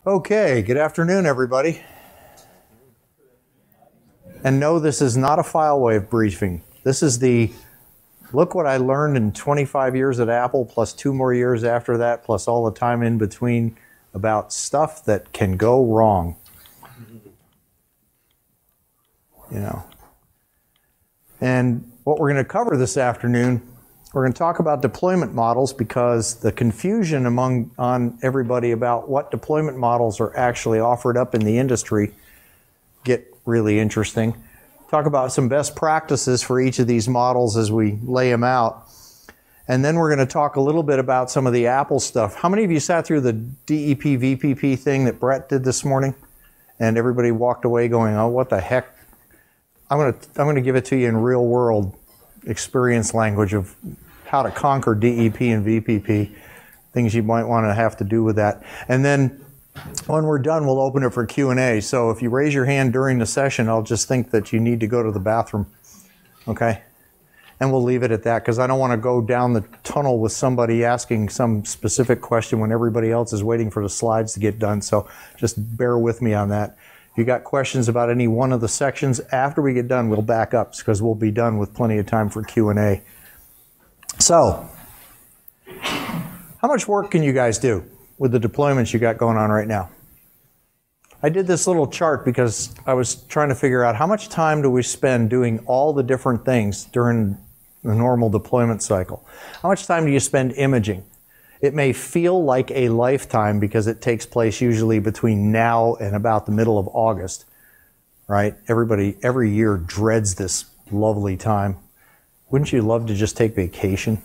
Okay, good afternoon, everybody. And no, this is not a file wave briefing. This is the look what I learned in 25 years at Apple, plus 2 more years after that, plus all the time in between about stuff that can go wrong. You know. And what we're going to cover this afternoon, we're going to talk about deployment models because the confusion on everybody about what deployment models are actually offered up in the industry get really interesting. Talk about some best practices for each of these models as we lay them out. And then we're going to talk a little bit about some of the Apple stuff. How many of you sat through the DEP VPP thing that Brett did this morning? And everybody walked away going, oh, what the heck? I'm going to give it to you in real world experience language of how to conquer DEP and VPP, things you might want to have to do with that. And then when we're done, we'll open it for Q&A. So if you raise your hand during the session, I'll just think that you need to go to the bathroom, okay? And we'll leave it at that because I don't want to go down the tunnel with somebody asking some specific question when everybody else is waiting for the slides to get done. So just bear with me on that. If you got questions about any one of the sections, after we get done, we'll back up because we'll be done with plenty of time for Q&A. So, how much work can you guys do with the deployments you got going on right now? I did this little chart because I was trying to figure out how much time do we spend doing all the different things during the normal deployment cycle. How much time do you spend imaging? It may feel like a lifetime because it takes place usually between now and about the middle of August, right? Everybody every year dreads this lovely time. Wouldn't you love to just take vacation?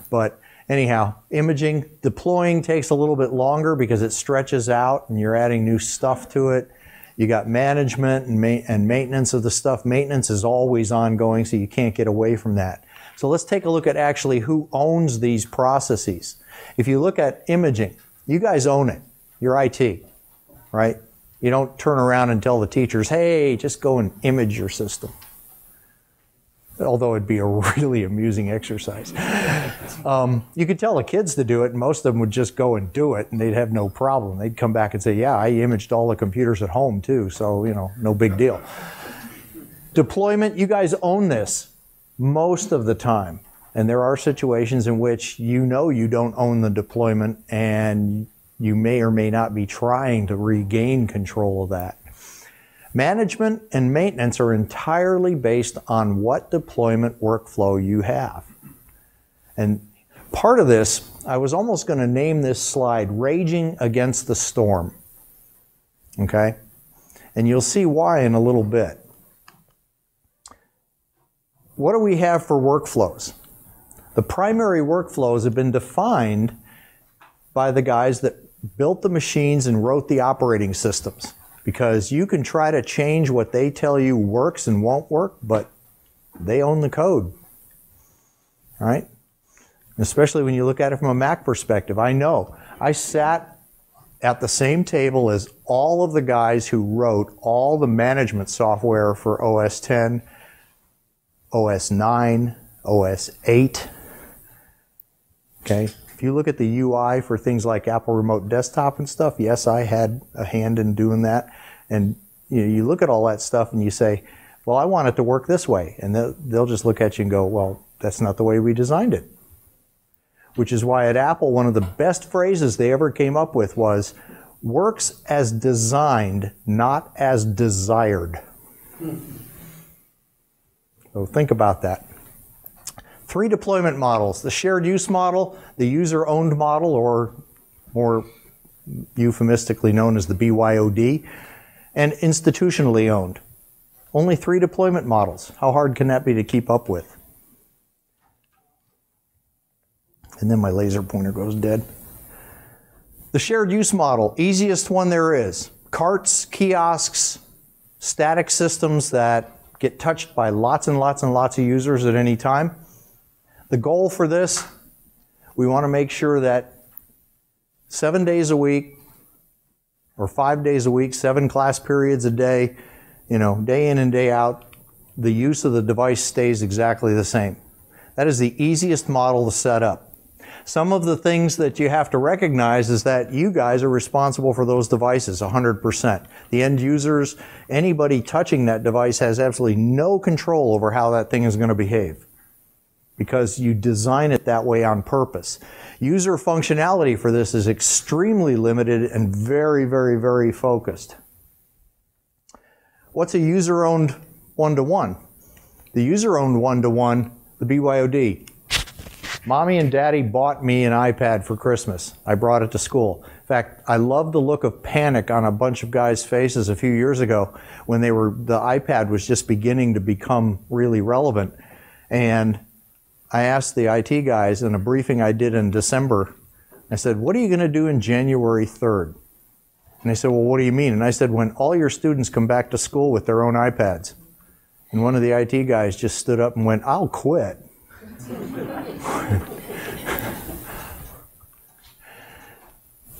But anyhow, imaging, deploying takes a little bit longer because it stretches out and you're adding new stuff to it. You got management and maintenance of the stuff. Maintenance is always ongoing, so you can't get away from that. So let's take a look at actually who owns these processes. If you look at imaging, you guys own it. You're IT, right? You don't turn around and tell the teachers, hey, just go and image your system. Although it'd be a really amusing exercise. You could tell the kids to do it, and most of them would just go and do it, and they'd have no problem. They'd come back and say, yeah, I imaged all the computers at home too, so, you know, no big deal. Deployment, you guys own this most of the time. And there are situations in which you know you don't own the deployment, and you may or may not be trying to regain control of that. Management and maintenance are entirely based on what deployment workflow you have. And part of this, I was almost going to name this slide Raging Against the Storm. Okay? And you'll see why in a little bit. What do we have for workflows? The primary workflows have been defined by the guys that built the machines and wrote the operating systems. Because you can try to change what they tell you works and won't work, but they own the code, right? Especially when you look at it from a Mac perspective. I know, I sat at the same table as all of the guys who wrote all the management software for OS X, OS 9, OS 8, okay? If you look at the UI for things like Apple Remote Desktop and stuff, yes, I had a hand in doing that. And you look at all that stuff and you say, well, I want it to work this way. And they'll just look at you and go, well, that's not the way we designed it. Which is why at Apple, one of the best phrases they ever came up with was, works as designed, not as desired. So think about that. 3 deployment models, the shared use model, the user-owned model, or more euphemistically known as the BYOD, and institutionally owned. Only 3 deployment models. How hard can that be to keep up with? And then my laser pointer goes dead. The shared use model, easiest one there is. Carts, kiosks, static systems that get touched by lots and lots and lots of users at any time. The goal for this, we want to make sure that 7 days a week or 5 days a week, 7 class periods a day, you know, day in and day out, the use of the device stays exactly the same. That is the easiest model to set up. Some of the things that you have to recognize is that you guys are responsible for those devices 100%. The end users, anybody touching that device has absolutely no control over how that thing is going to behave, because you design it that way on purpose. User functionality for this is extremely limited and very, very, very focused. What's a user-owned one-to-one? The user-owned one-to-one, the BYOD. Mommy and Daddy bought me an iPad for Christmas. I brought it to school. In fact, I love the look of panic on a bunch of guys' faces a few years ago when the iPad was just beginning to become really relevant. And I asked the IT guys in a briefing I did in December, I said, what are you going to do in January 3rd? And they said, well, what do you mean? And I said, when all your students come back to school with their own iPads. And one of the IT guys just stood up and went, I'll quit.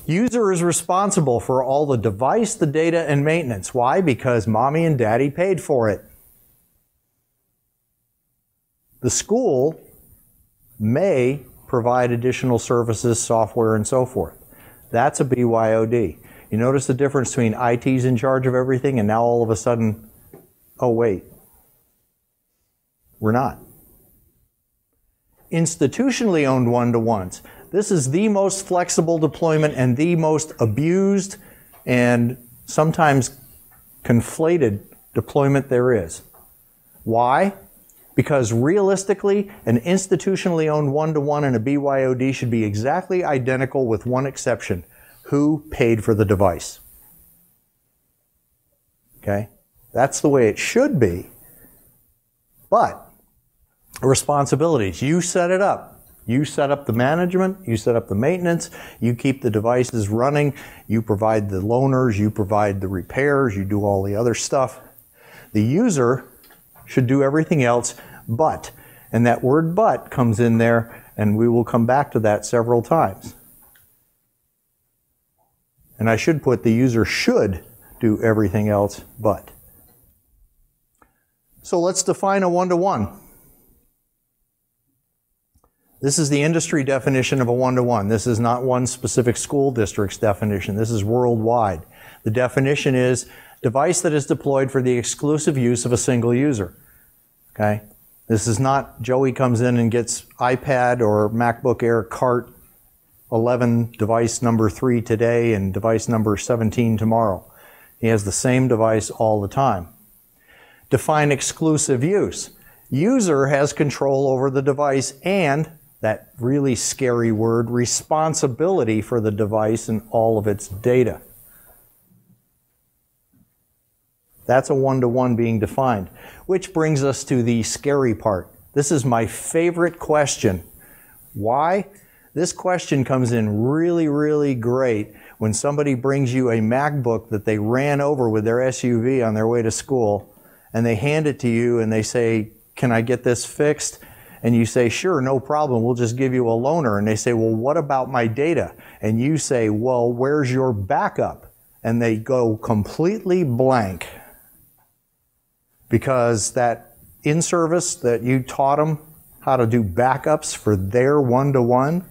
User is responsible for all the device, the data, and maintenance. Why? Because mommy and daddy paid for it. The school may provide additional services, software, and so forth. That's a BYOD. You notice the difference between IT's in charge of everything and now all of a sudden, oh wait, we're not. Institutionally owned one-to-ones. This is the most flexible deployment and the most abused and sometimes conflated deployment there is. Why? Because realistically, an institutionally owned one-to-one and a BYOD should be exactly identical with one exception. Who paid for the device? Okay? That's the way it should be. But responsibilities. You set it up. You set up the management. You set up the maintenance. You keep the devices running. You provide the loaners. You provide the repairs. You do all the other stuff. The user should do everything else but. And that word but comes in there, and we will come back to that several times. And I should put the user should do everything else but. So let's define a one-to-one. This is the industry definition of a one-to-one. This is not one specific school district's definition. This is worldwide. The definition is device that is deployed for the exclusive use of a single user. Okay? This is not Joey comes in and gets iPad or MacBook Air cart 11 device number 3 today and device number 17 tomorrow. He has the same device all the time. Define exclusive use. User has control over the device and, that really scary word, responsibility for the device and all of its data. That's a one-to-one being defined. Which brings us to the scary part. This is my favorite question. Why? This question comes in really, really great when somebody brings you a MacBook that they ran over with their SUV on their way to school, and they hand it to you and they say, can I get this fixed? And you say, sure, no problem, we'll just give you a loaner. And they say, well, what about my data? And you say, well, where's your backup? And they go completely blank because that in-service that you taught them how to do backups for their one-to-one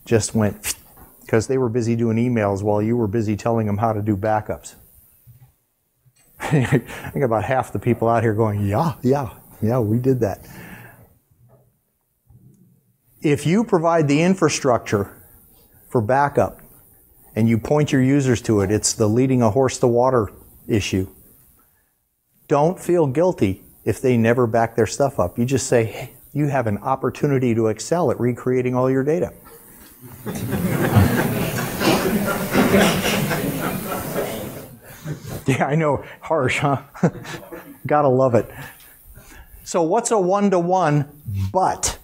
just went because they were busy doing emails while you were busy telling them how to do backups. I think about half the people out here going, yeah, we did that. If you provide the infrastructure for backup and you point your users to it, it's the leading a horse to water issue. Don't feel guilty if they never back their stuff up. You just say, hey, you have an opportunity to excel at recreating all your data. Yeah, I know, harsh, huh? Gotta love it. So what's a one-to-one but?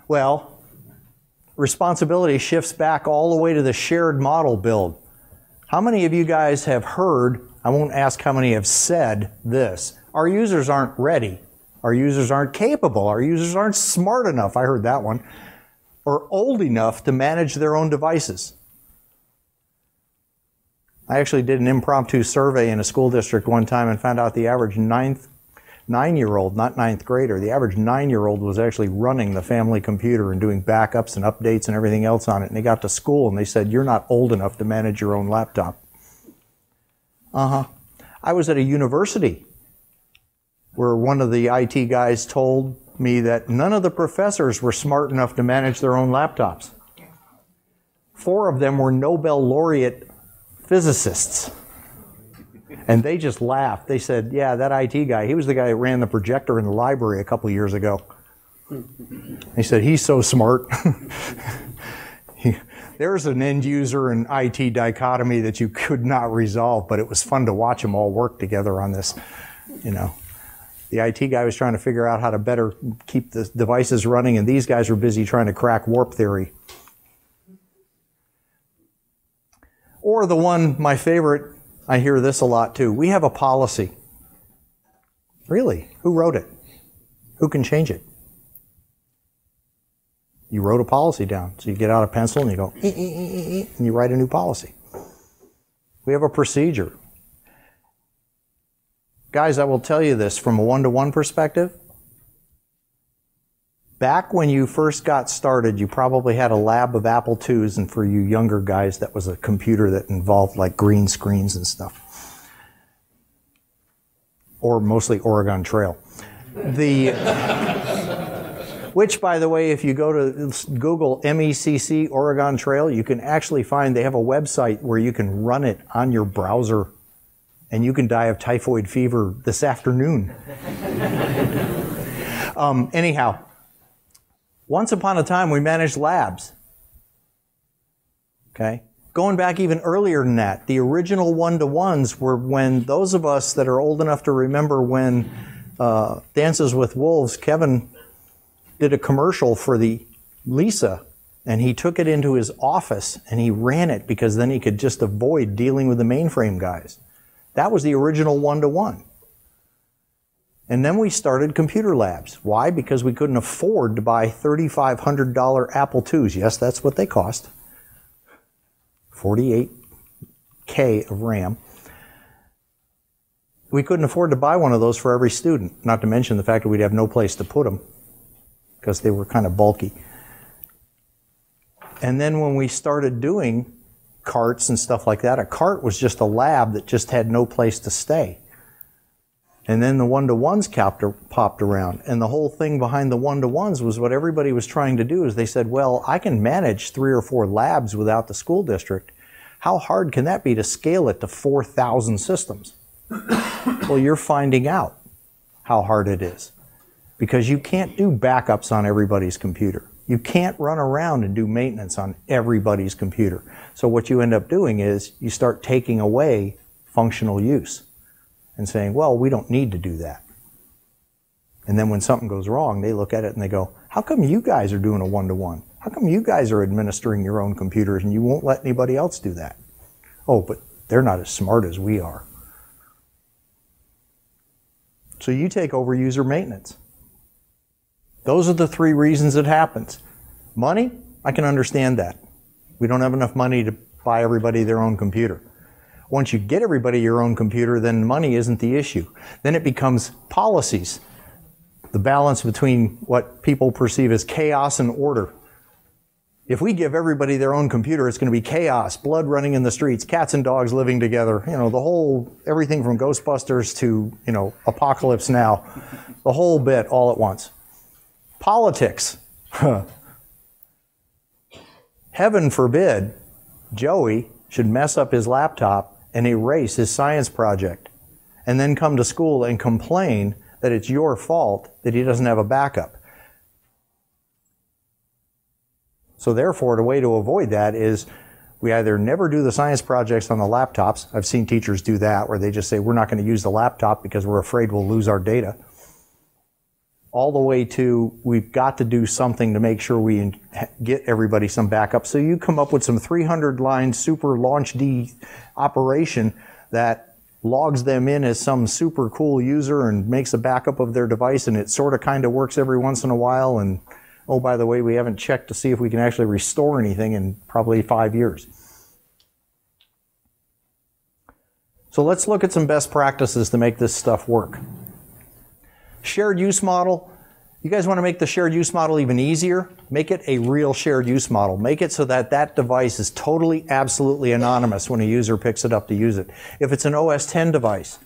Well, responsibility shifts back all the way to the shared model build. How many of you guys have heard, I won't ask how many have said this, our users aren't ready, our users aren't capable, our users aren't smart enough, I heard that one, or old enough to manage their own devices. I actually did an impromptu survey in a school district one time and found out the average ninth 9-year-old, not ninth grader, the average 9-year-old was actually running the family computer and doing backups and updates and everything else on it. And they got to school and they said, you're not old enough to manage your own laptop. I was at a university where one of the IT guys told me that none of the professors were smart enough to manage their own laptops. 4 of them were Nobel laureate physicists. And they just laughed. They said, yeah, that IT guy, he was the guy that ran the projector in the library a couple years ago. He said, he's so smart. There's an end user and IT dichotomy that you could not resolve, but it was fun to watch them all work together on this. You know, the IT guy was trying to figure out how to better keep the devices running, and these guys were busy trying to crack warp theory. Or the one, my favorite, I hear this a lot too. We have a policy. Really? Who wrote it? Who can change it? You wrote a policy down. So you get out a pencil and you go, and you write a new policy. We have a procedure. Guys, I will tell you this from a one-to-one perspective. Back when you first got started, you probably had a lab of Apple IIs, and for you younger guys, that was a computer that involved like green screens and stuff. Or mostly Oregon Trail. Which, by the way, if you go to Google MECC Oregon Trail, you can actually find they have a website where you can run it on your browser, and you can die of typhoid fever this afternoon. Anyhow. Once upon a time, we managed labs. Okay? Going back even earlier than that, the original one-to-ones were when those of us that are old enough to remember when Dances with Wolves, Kevin did a commercial for the Lisa, and he took it into his office and he ran it because then he could just avoid dealing with the mainframe guys. That was the original one-to-one. And then we started computer labs. Why? Because we couldn't afford to buy $3,500 Apple IIs. Yes, that's what they cost. 48K of RAM. We couldn't afford to buy one of those for every student, not to mention the fact that we'd have no place to put them because they were kind of bulky. And then when we started doing carts and stuff like that, a cart was just a lab that just had no place to stay. And then the one-to-ones popped around. And the whole thing behind the one-to-ones was what everybody was trying to do is they said, well, I can manage 3 or 4 labs without the school district. How hard can that be to scale it to 4,000 systems? Well, you're finding out how hard it is. Because you can't do backups on everybody's computer. You can't run around and do maintenance on everybody's computer. So what you end up doing is you start taking away functional use. And saying, well, we don't need to do that. And then when something goes wrong, they look at it and they go, how come you guys are doing a one-to-one? How come you guys are administering your own computers and you won't let anybody else do that? Oh, but they're not as smart as we are. So you take over user maintenance. Those are the 3 reasons it happens. Money, I can understand that. We don't have enough money to buy everybody their own computer. Once you get everybody your own computer, then money isn't the issue. Then it becomes policies. The balance between what people perceive as chaos and order. If we give everybody their own computer, it's going to be chaos, blood running in the streets, cats and dogs living together. You know, the whole, everything from Ghostbusters to, you know, Apocalypse Now. The whole bit all at once. Politics. Heaven forbid Joey should mess up his laptop and erase his science project and then come to school and complain that it's your fault that he doesn't have a backup. So therefore, the way to avoid that is we either never do the science projects on the laptops. I've seen teachers do that where they just say, we're not going to use the laptop because we're afraid we'll lose our data. All the way to we've got to do something to make sure we get everybody some backup. So you come up with some 300-line super launch D operation that logs them in as some super cool user and makes a backup of their device, and it sort of kind of works every once in a while. And oh, by the way, we haven't checked to see if we can actually restore anything in probably 5 years. So let's look at some best practices to make this stuff work. Shared use model. You guys want to make the shared use model even easier? Make it a real shared use model. Make it so that that device is totally, absolutely anonymous when a user picks it up to use it. If it's an OS X device,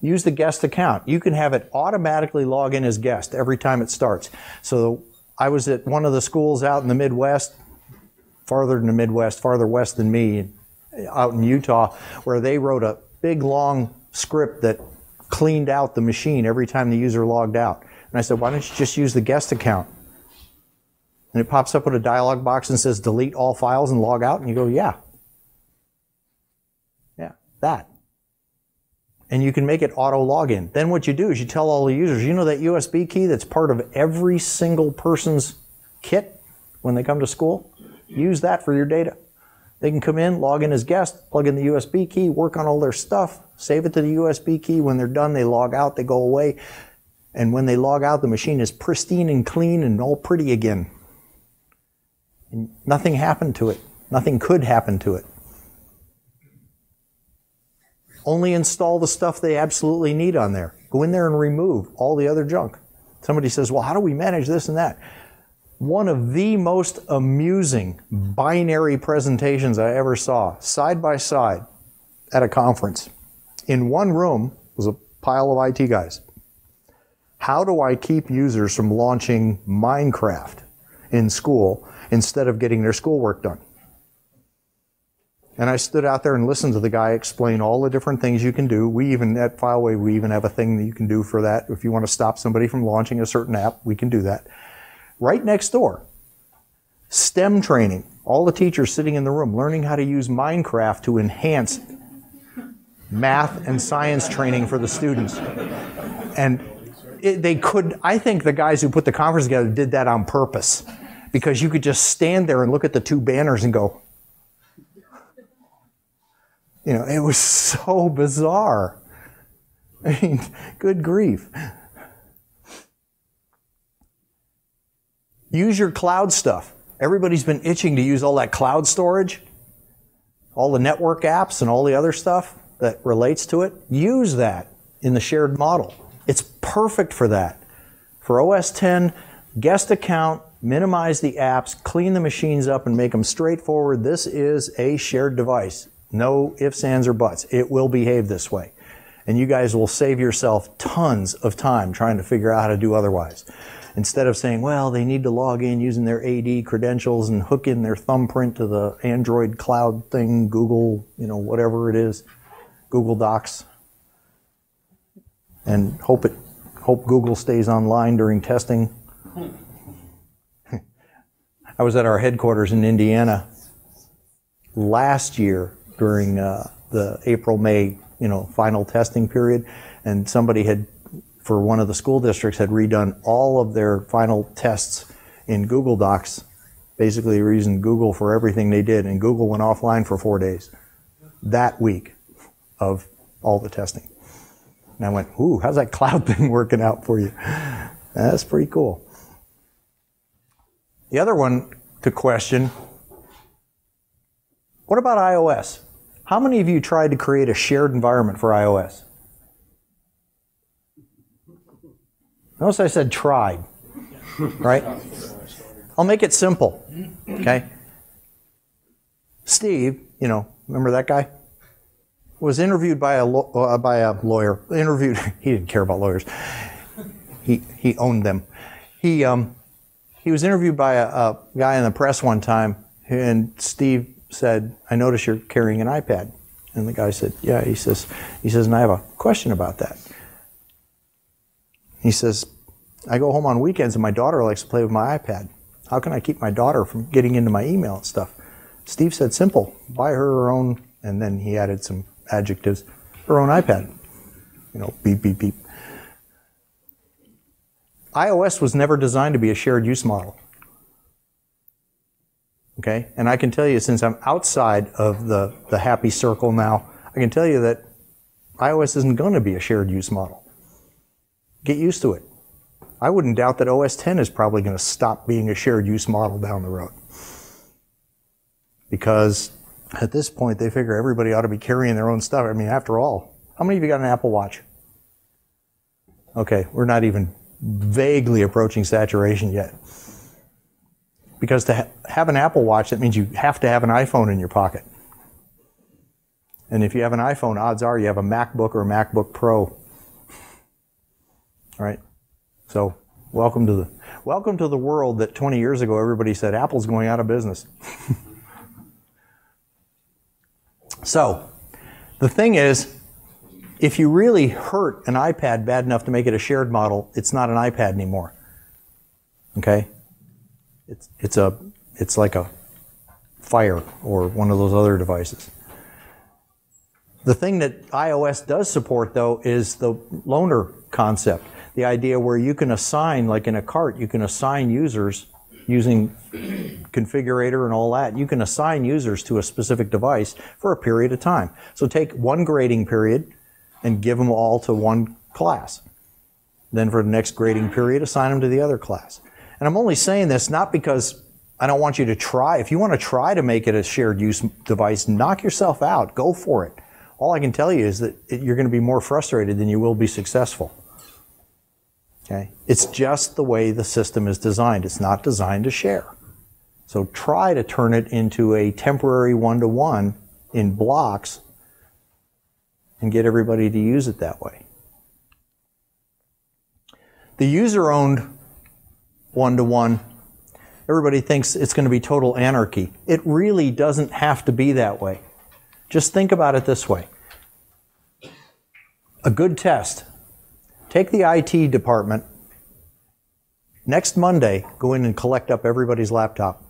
use the guest account. You can have it automatically log in as guest every time it starts. So I was at one of the schools out in the Midwest, farther than the Midwest, farther west than me, out in Utah, where they wrote a big long script that cleaned out the machine every time the user logged out. And I said, why don't you just use the guest account? And it pops up with a dialog box and says, delete all files and log out. And you go, yeah. Yeah, that. And you can make it auto login. Then what you do is you tell all the users, you know that USB key that's part of every single person's kit when they come to school? Use that for your data. They can come in, log in as guest, plug in the USB key, work on all their stuff, save it to the USB key. When they're done, they log out, they go away. And when they log out, the machine is pristine and clean and all pretty again. And nothing happened to it. Nothing could happen to it. Only install the stuff they absolutely need on there. Go in there and remove all the other junk. Somebody says, well, how do we manage this and that? One of the most amusing binary presentations I ever saw, side by side, at a conference. In one room was a pile of IT guys. How do I keep users from launching Minecraft in school instead of getting their schoolwork done? And I stood out there and listened to the guy explain all the different things you can do. We even, at FileWave, we even have a thing that you can do for that. If you want to stop somebody from launching a certain app, we can do that. Right next door, STEM training. All the teachers sitting in the room learning how to use Minecraft to enhance math and science training for the students. And they could, I think the guys who put the conference together did that on purpose, because you could just stand there and look at the two banners and go, you know, it was so bizarre. I mean, good grief. Use your cloud stuff. Everybody's been itching to use all that cloud storage, all the network apps and all the other stuff that relates to it. Use that in the shared model. It's perfect for that. For OS X, guest account, minimize the apps, clean the machines up and make them straightforward. This is a shared device. No ifs, ands, or buts. It will behave this way. And you guys will save yourself tons of time trying to figure out how to do otherwise. Instead of saying, well, they need to log in using their AD credentials and hook in their thumbprint to the Android cloud thing, Google, you know, whatever it is, Google Docs, and hope Google stays online during testing. I was at our headquarters in Indiana last year during the April-May, you know, final testing period, and somebody had, for one of the school districts, had redone all of their final tests in Google Docs. Basically, using Google for everything they did, and Google went offline for 4 days that week of all the testing. And I went, ooh, how's that cloud thing working out for you? That's pretty cool. The other one to question, what about iOS? How many of you tried to create a shared environment for iOS? Notice I said tried, right? I'll make it simple, okay? Steve, you know, remember that guy? Was interviewed by a lawyer. Interviewed, he didn't care about lawyers. He owned them. He was interviewed by a guy in the press one time, and Steve said, I notice you're carrying an iPad. And the guy said, yeah, he says, and I have a question about that. He says, I go home on weekends and my daughter likes to play with my iPad. How can I keep my daughter from getting into my email and stuff? Steve said, simple, buy her own, and then he added some adjectives, her own iPad. You know, beep, beep, beep. iOS was never designed to be a shared use model. Okay, and I can tell you, since I'm outside of the happy circle now, I can tell you that iOS isn't going to be a shared use model. Get used to it. I wouldn't doubt that OS X is probably going to stop being a shared use model down the road. Because at this point, they figure everybody ought to be carrying their own stuff. I mean, after all, how many of you got an Apple Watch? Okay, we're not even vaguely approaching saturation yet. Because to have an Apple Watch, that means you have to have an iPhone in your pocket. And if you have an iPhone, odds are you have a MacBook or a MacBook Pro. All right? So, welcome to the world that 20 years ago everybody said Apple's going out of business. So, the thing is, if you really hurt an iPad bad enough to make it a shared model, it's not an iPad anymore. Okay? It's like a Fire or one of those other devices. The thing that iOS does support, though, is the loaner concept. The idea where you can assign, like in a cart, you can assign users using configurator and all that. You can assign users to a specific device for a period of time. So take one grading period and give them all to one class. Then for the next grading period, assign them to the other class. And I'm only saying this not because I don't want you to try. If you want to try to make it a shared use device, knock yourself out. Go for it. All I can tell you is that you're going to be more frustrated than you will be successful. Okay? It's just the way the system is designed. It's not designed to share. So try to turn it into a temporary one-to-one in blocks and get everybody to use it that way. The user-owned one-to-one, everybody thinks it's going to be total anarchy. It really doesn't have to be that way. Just think about it this way. A good test. Take the IT department. Next Monday, go in and collect up everybody's laptop.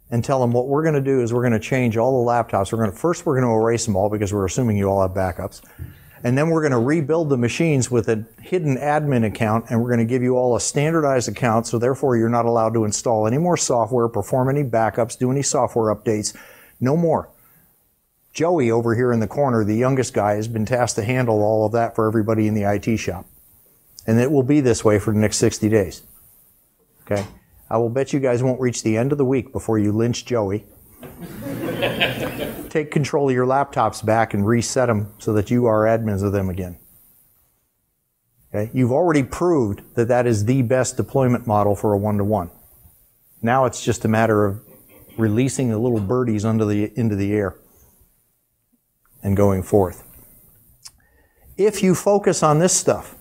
And tell them what we're going to do is we're going to change all the laptops. First, we're going to erase them all because we're assuming you all have backups. And then we're going to rebuild the machines with a hidden admin account, and we're going to give you all a standardized account, so therefore you're not allowed to install any more software, perform any backups, do any software updates. No more. Joey over here in the corner, the youngest guy, has been tasked to handle all of that for everybody in the IT shop. And it will be this way for the next 60 days. Okay? I will bet you guys won't reach the end of the week before you lynch Joey. Take control of your laptops back and reset them so that you are admins of them again. Okay? You've already proved that that is the best deployment model for a one-to-one. Now it's just a matter of releasing the little birdies into the air and going forth. If you focus on this stuff,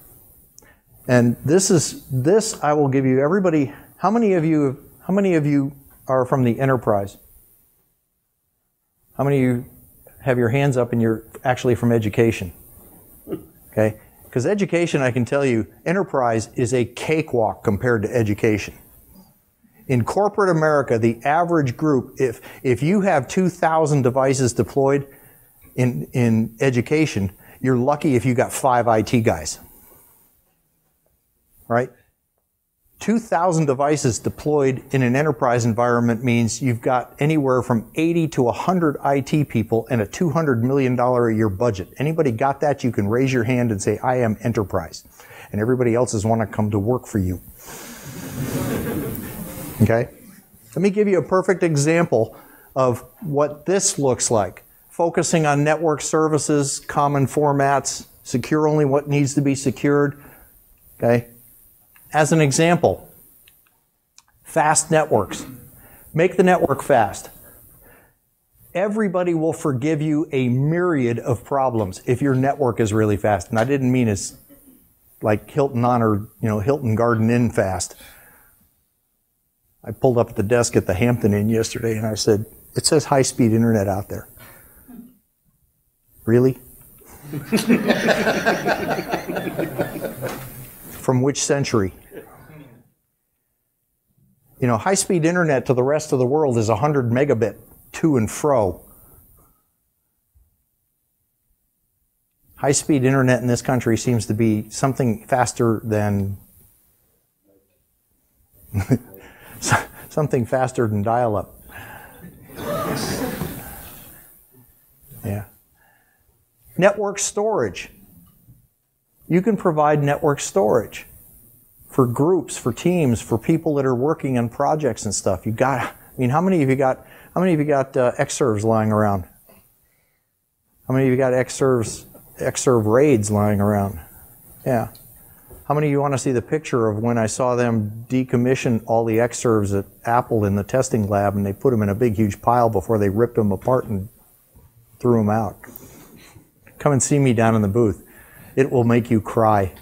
and this I will give you, everybody, how many of you are from the enterprise? How many of you have your hands up and you're actually from education? Okay? Because education, I can tell you, enterprise is a cakewalk compared to education. In corporate America, the average group, if you have 2,000 devices deployed in education, you're lucky if you got 5 IT guys. Right? 2,000 devices deployed in an enterprise environment means you've got anywhere from 80 to 100 IT people and a $200 million a year budget. Anybody got that? You can raise your hand and say, I am enterprise. And everybody else is want to come to work for you. Okay? Let me give you a perfect example of what this looks like. Focusing on network services, common formats, secure only what needs to be secured. Okay? As an example, fast networks. Make the network fast. Everybody will forgive you a myriad of problems if your network is really fast. And I didn't mean it's like Hilton Honor, Hilton Garden Inn fast. I pulled up at the desk at the Hampton Inn yesterday and I said, it says high-speed internet out there. Really? From which century? High-speed internet to the rest of the world is 100 megabit to and fro. High-speed internet in this country seems to be something faster than something faster than dial-up. Yeah. Network storage. You can provide network storage for groups, for teams, for people that are working on projects and stuff. How many of you got Xserves lying around? How many of you got Xserves Xserve raids lying around. Yeah. How many of you want to see the picture of when I saw them decommission all the Xserves at Apple in the testing lab, and they put them in a big, huge pile before they ripped them apart and threw them out? Come and see me down in the booth. It will make you cry.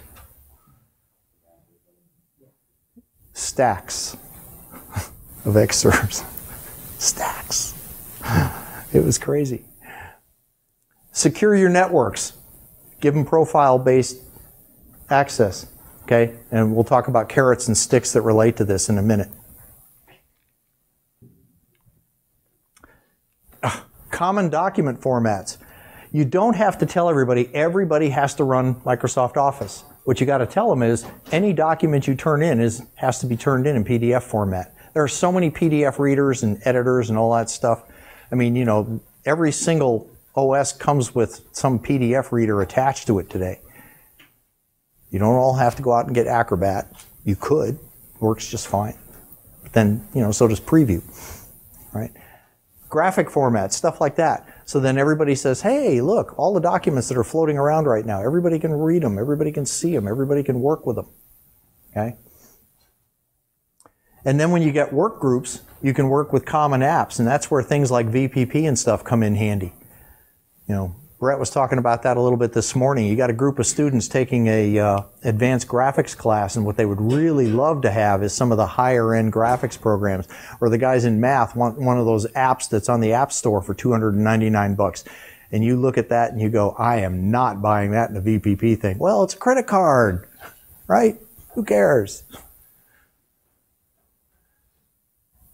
Stacks of Xserves. Stacks. It was crazy. Secure your networks. Give them profile-based access. Okay, and we'll talk about carrots and sticks that relate to this in a minute. Common document formats. You don't have to tell everybody has to run Microsoft Office. What you got to tell them is any document you turn in has to be turned in PDF format. There are so many PDF readers and editors and all that stuff. I mean, you know, every single OS comes with some PDF reader attached to it today. You don't all have to go out and get Acrobat. You could. Works just fine. But then, you know, so does Preview. Right? Graphic formats, stuff like that. So then everybody says, hey, look, all the documents that are floating around right now, everybody can read them, everybody can see them, everybody can work with them. Okay? And then when you get work groups, you can work with common apps, and that's where things like VPP and stuff come in handy. You know, Brett was talking about that a little bit this morning. You got a group of students taking a advanced graphics class, and what they would really love to have is some of the higher end graphics programs. Or the guys in math want one of those apps that's on the App Store for $299. And you look at that and you go, I am not buying that in a VPP thing. Well, it's a credit card, right? Who cares?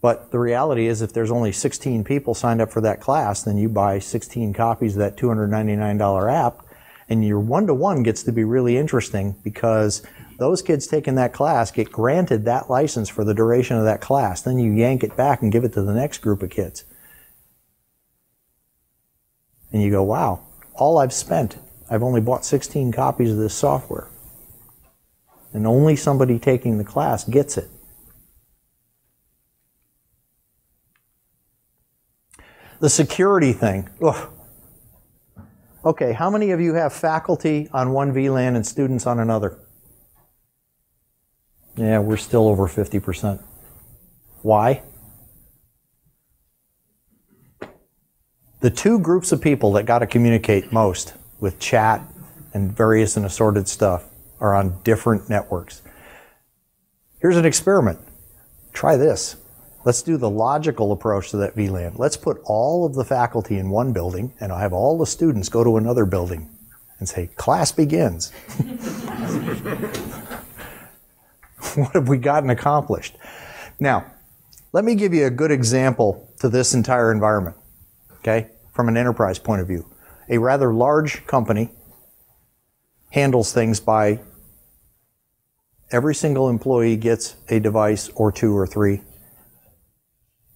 But the reality is, if there's only 16 people signed up for that class, then you buy 16 copies of that $299 app, and your one-to-one gets to be really interesting because those kids taking that class get granted that license for the duration of that class. Then you yank it back and give it to the next group of kids. And you go, wow, all I've spent, I've only bought 16 copies of this software. And only somebody taking the class gets it. The security thing. Ugh. Okay, how many of you have faculty on one VLAN and students on another? Yeah, we're still over 50%. Why? The two groups of people that got to communicate most with chat and various and assorted stuff are on different networks. Here's an experiment. Try this. Let's do the logical approach to that VLAN. Let's put all of the faculty in one building, and I'll have all the students go to another building and say, class begins. What have we gotten accomplished? Now, let me give you a good example to this entire environment, okay, from an enterprise point of view. A rather large company handles things by every single employee gets a device or two or three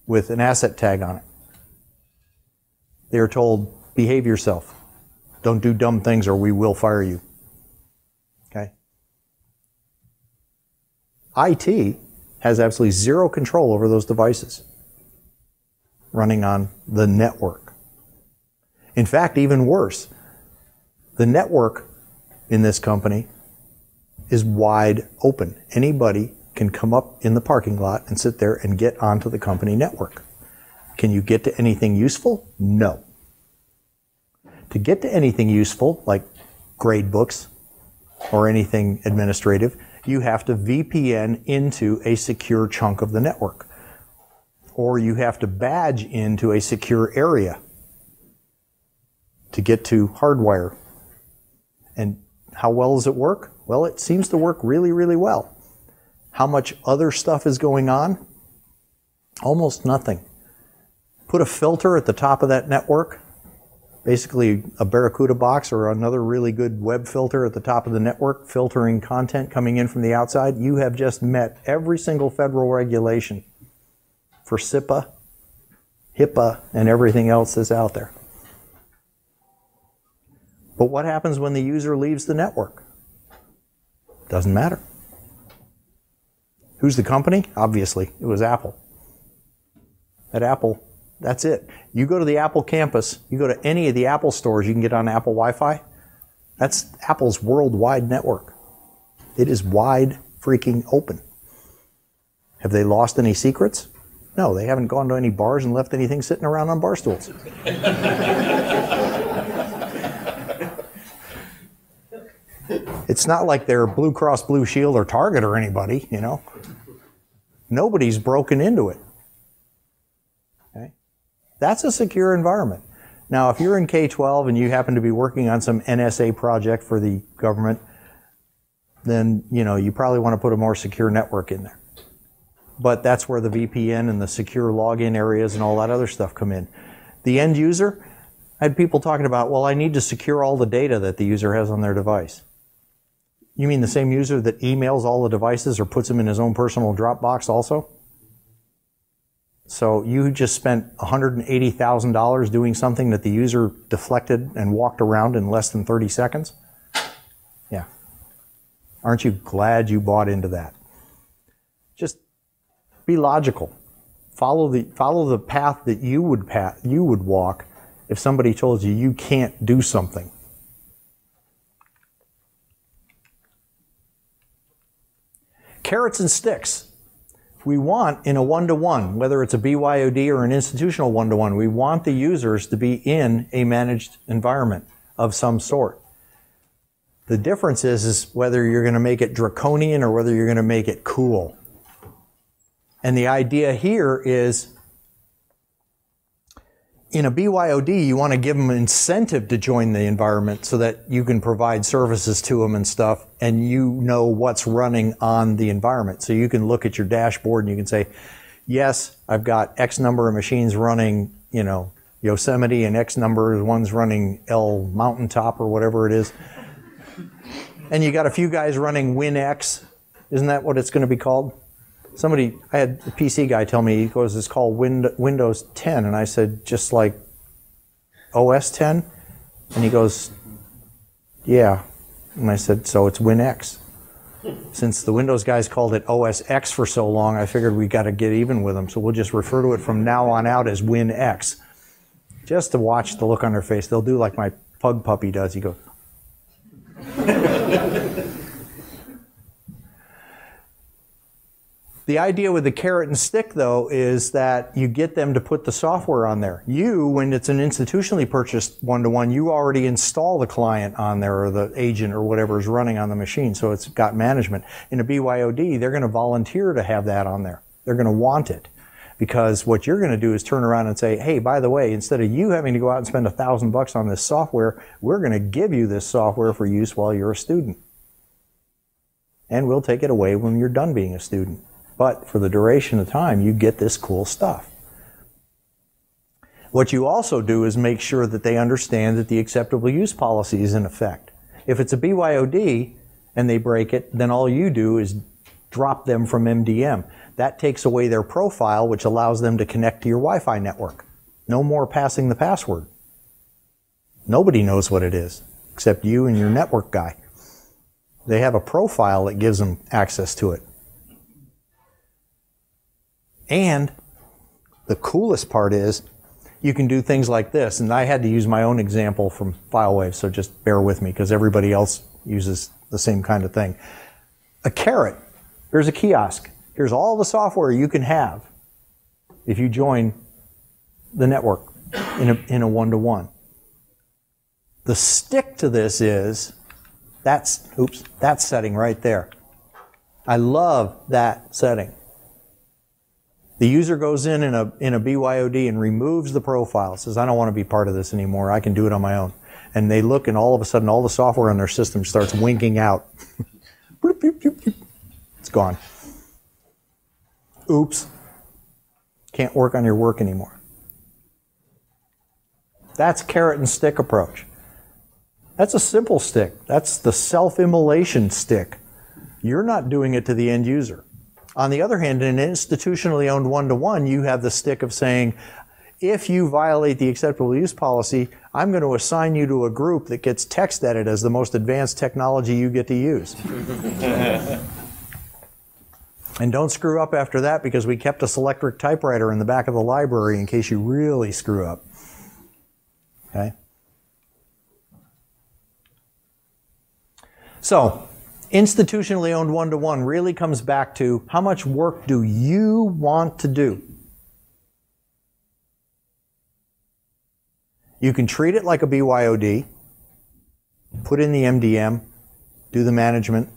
with an asset tag on it. They are told, behave yourself. Don't do dumb things or we will fire you. Okay? IT has absolutely zero control over those devices running on the network. In fact, even worse, the network in this company is wide open. Anybody can come up in the parking lot and sit there and get onto the company network. Can you get to anything useful? No. To get to anything useful, like grade books or anything administrative, you have to VPN into a secure chunk of the network. Or you have to badge into a secure area to get to hardwire. And how well does it work? Well, it seems to work really, really well. How much other stuff is going on? Almost nothing. Put a filter at the top of that network, basically a Barracuda box or another really good web filter at the top of the network, filtering content coming in from the outside. You have just met every single federal regulation for SIPA, HIPAA, and everything else that's out there. But what happens when the user leaves the network? Doesn't matter. Who's the company? Obviously, it was Apple. At Apple, that's it. You go to the Apple campus, you go to any of the Apple stores, you can get on Apple Wi-Fi. That's Apple's worldwide network. It is wide freaking open. Have they lost any secrets? No, they haven't gone to any bars and left anything sitting around on bar stools. It's not like they're Blue Cross Blue Shield or Target or anybody, you know. Nobody's broken into it. Okay? That's a secure environment. Now, if you're in K-12 and you happen to be working on some NSA project for the government, then, you know, you probably want to put a more secure network in there. But that's where the VPN and the secure login areas and all that other stuff come in. The end user, I had people talking about, well, I need to secure all the data that the user has on their device. You mean the same user that emails all the devices or puts them in his own personal Dropbox also? So you just spent $180,000 doing something that the user deflected and walked around in less than 30 seconds? Yeah. Aren't you glad you bought into that? Just be logical. Follow the path that you would walk if somebody told you you can't do something. Carrots and sticks. We want in a one-to-one, whether it's a BYOD or an institutional one-to-one, we want the users to be in a managed environment of some sort. The difference is whether you're going to make it draconian or whether you're going to make it cool. And the idea here is, in a BYOD, you want to give them an incentive to join the environment so that you can provide services to them and stuff, and you know what's running on the environment. So you can look at your dashboard and you can say, yes, I've got X number of machines running, you know, Yosemite, and X number of ones running El Mountaintop or whatever it is. And you got a few guys running WinX. Isn't that what it's going to be called? I had a PC guy tell me, he goes, it's called Windows 10. And I said, just like OS 10? And he goes, yeah. And I said, so it's WinX. Since the Windows guys called it OS X for so long, I figured we got to get even with them. So we'll just refer to it from now on out as WinX. Just to watch the look on their face. They'll do like my pug puppy does. He goes. The idea with the carrot and stick, though, is that you get them to put the software on there. You, when it's an institutionally purchased one-to-one, you already install the client on there or the agent or whatever is running on the machine, so it's got management. In a BYOD, they're going to volunteer to have that on there. They're going to want it. Because what you're going to do is turn around and say, hey, by the way, instead of you having to go out and spend $1,000 on this software, we're going to give you this software for use while you're a student. And we'll take it away when you're done being a student. But for the duration of time, you get this cool stuff. What you also do is make sure that they understand that the acceptable use policy is in effect. If it's a BYOD and they break it, then all you do is drop them from MDM. That takes away their profile, which allows them to connect to your Wi-Fi network. No more passing the password. Nobody knows what it is, except you and your network guy. They have a profile that gives them access to it. And the coolest part is you can do things like this. And I had to use my own example from FileWave, so just bear with me because everybody else uses the same kind of thing. A carrot. Here's a kiosk. Here's all the software you can have if you join the network in a one-to-one. The stick to this is that setting right there. I love that setting. The user goes in a BYOD and removes the profile, says, I don't want to be part of this anymore. I can do it on my own. And they look, and all of a sudden, all the software on their system starts winking out. It's gone. Oops. Can't work on your work anymore. That's carrot and stick approach. That's a simple stick. That's the self-immolation stick. You're not doing it to the end user. On the other hand, in an institutionally owned one-to-one, you have the stick of saying, if you violate the acceptable use policy, I'm going to assign you to a group that gets TextEdit as the most advanced technology you get to use. And don't screw up after that because we kept a Selectric typewriter in the back of the library in case you really screw up. Okay? So, institutionally owned one-to-one really comes back to how much work do you want to do? You can treat it like a BYOD, put in the MDM, do the management,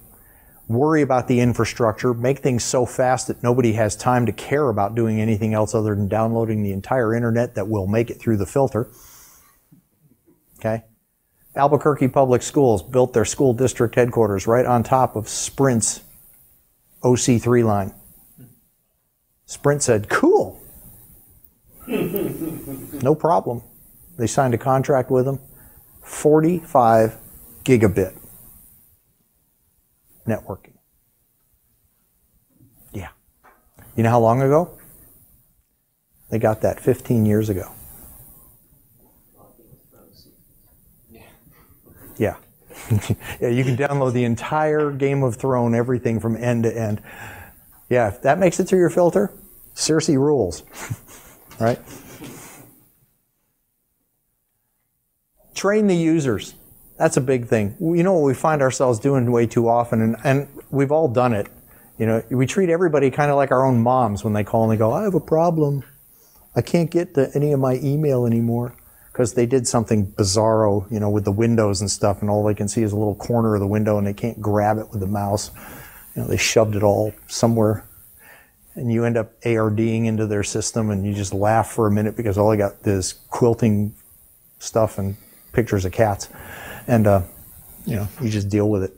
worry about the infrastructure, make things so fast that nobody has time to care about doing anything else other than downloading the entire internet that will make it through the filter. Okay? Albuquerque Public Schools built their school district headquarters right on top of Sprint's OC3 line. Sprint said, cool. No problem. They signed a contract with them. 45 gigabit networking. Yeah. You know how long ago? They got that 15 years ago. Yeah. Yeah, you can download the entire Game of Thrones, everything from end to end. Yeah, if that makes it through your filter, Circe rules. Right? Train the users. That's a big thing. You know what we find ourselves doing way too often, and we've all done it. You know, we treat everybody kind of like our own moms when they call and they go, I have a problem. I can't get to any of my email anymore. Because they did something bizarro, you know, with the windows and stuff, and all they can see is a little corner of the window, and they can't grab it with the mouse. You know, they shoved it all somewhere, and you end up ARDing into their system, and you just laugh for a minute because all they got is quilting stuff and pictures of cats, and you know, you just deal with it.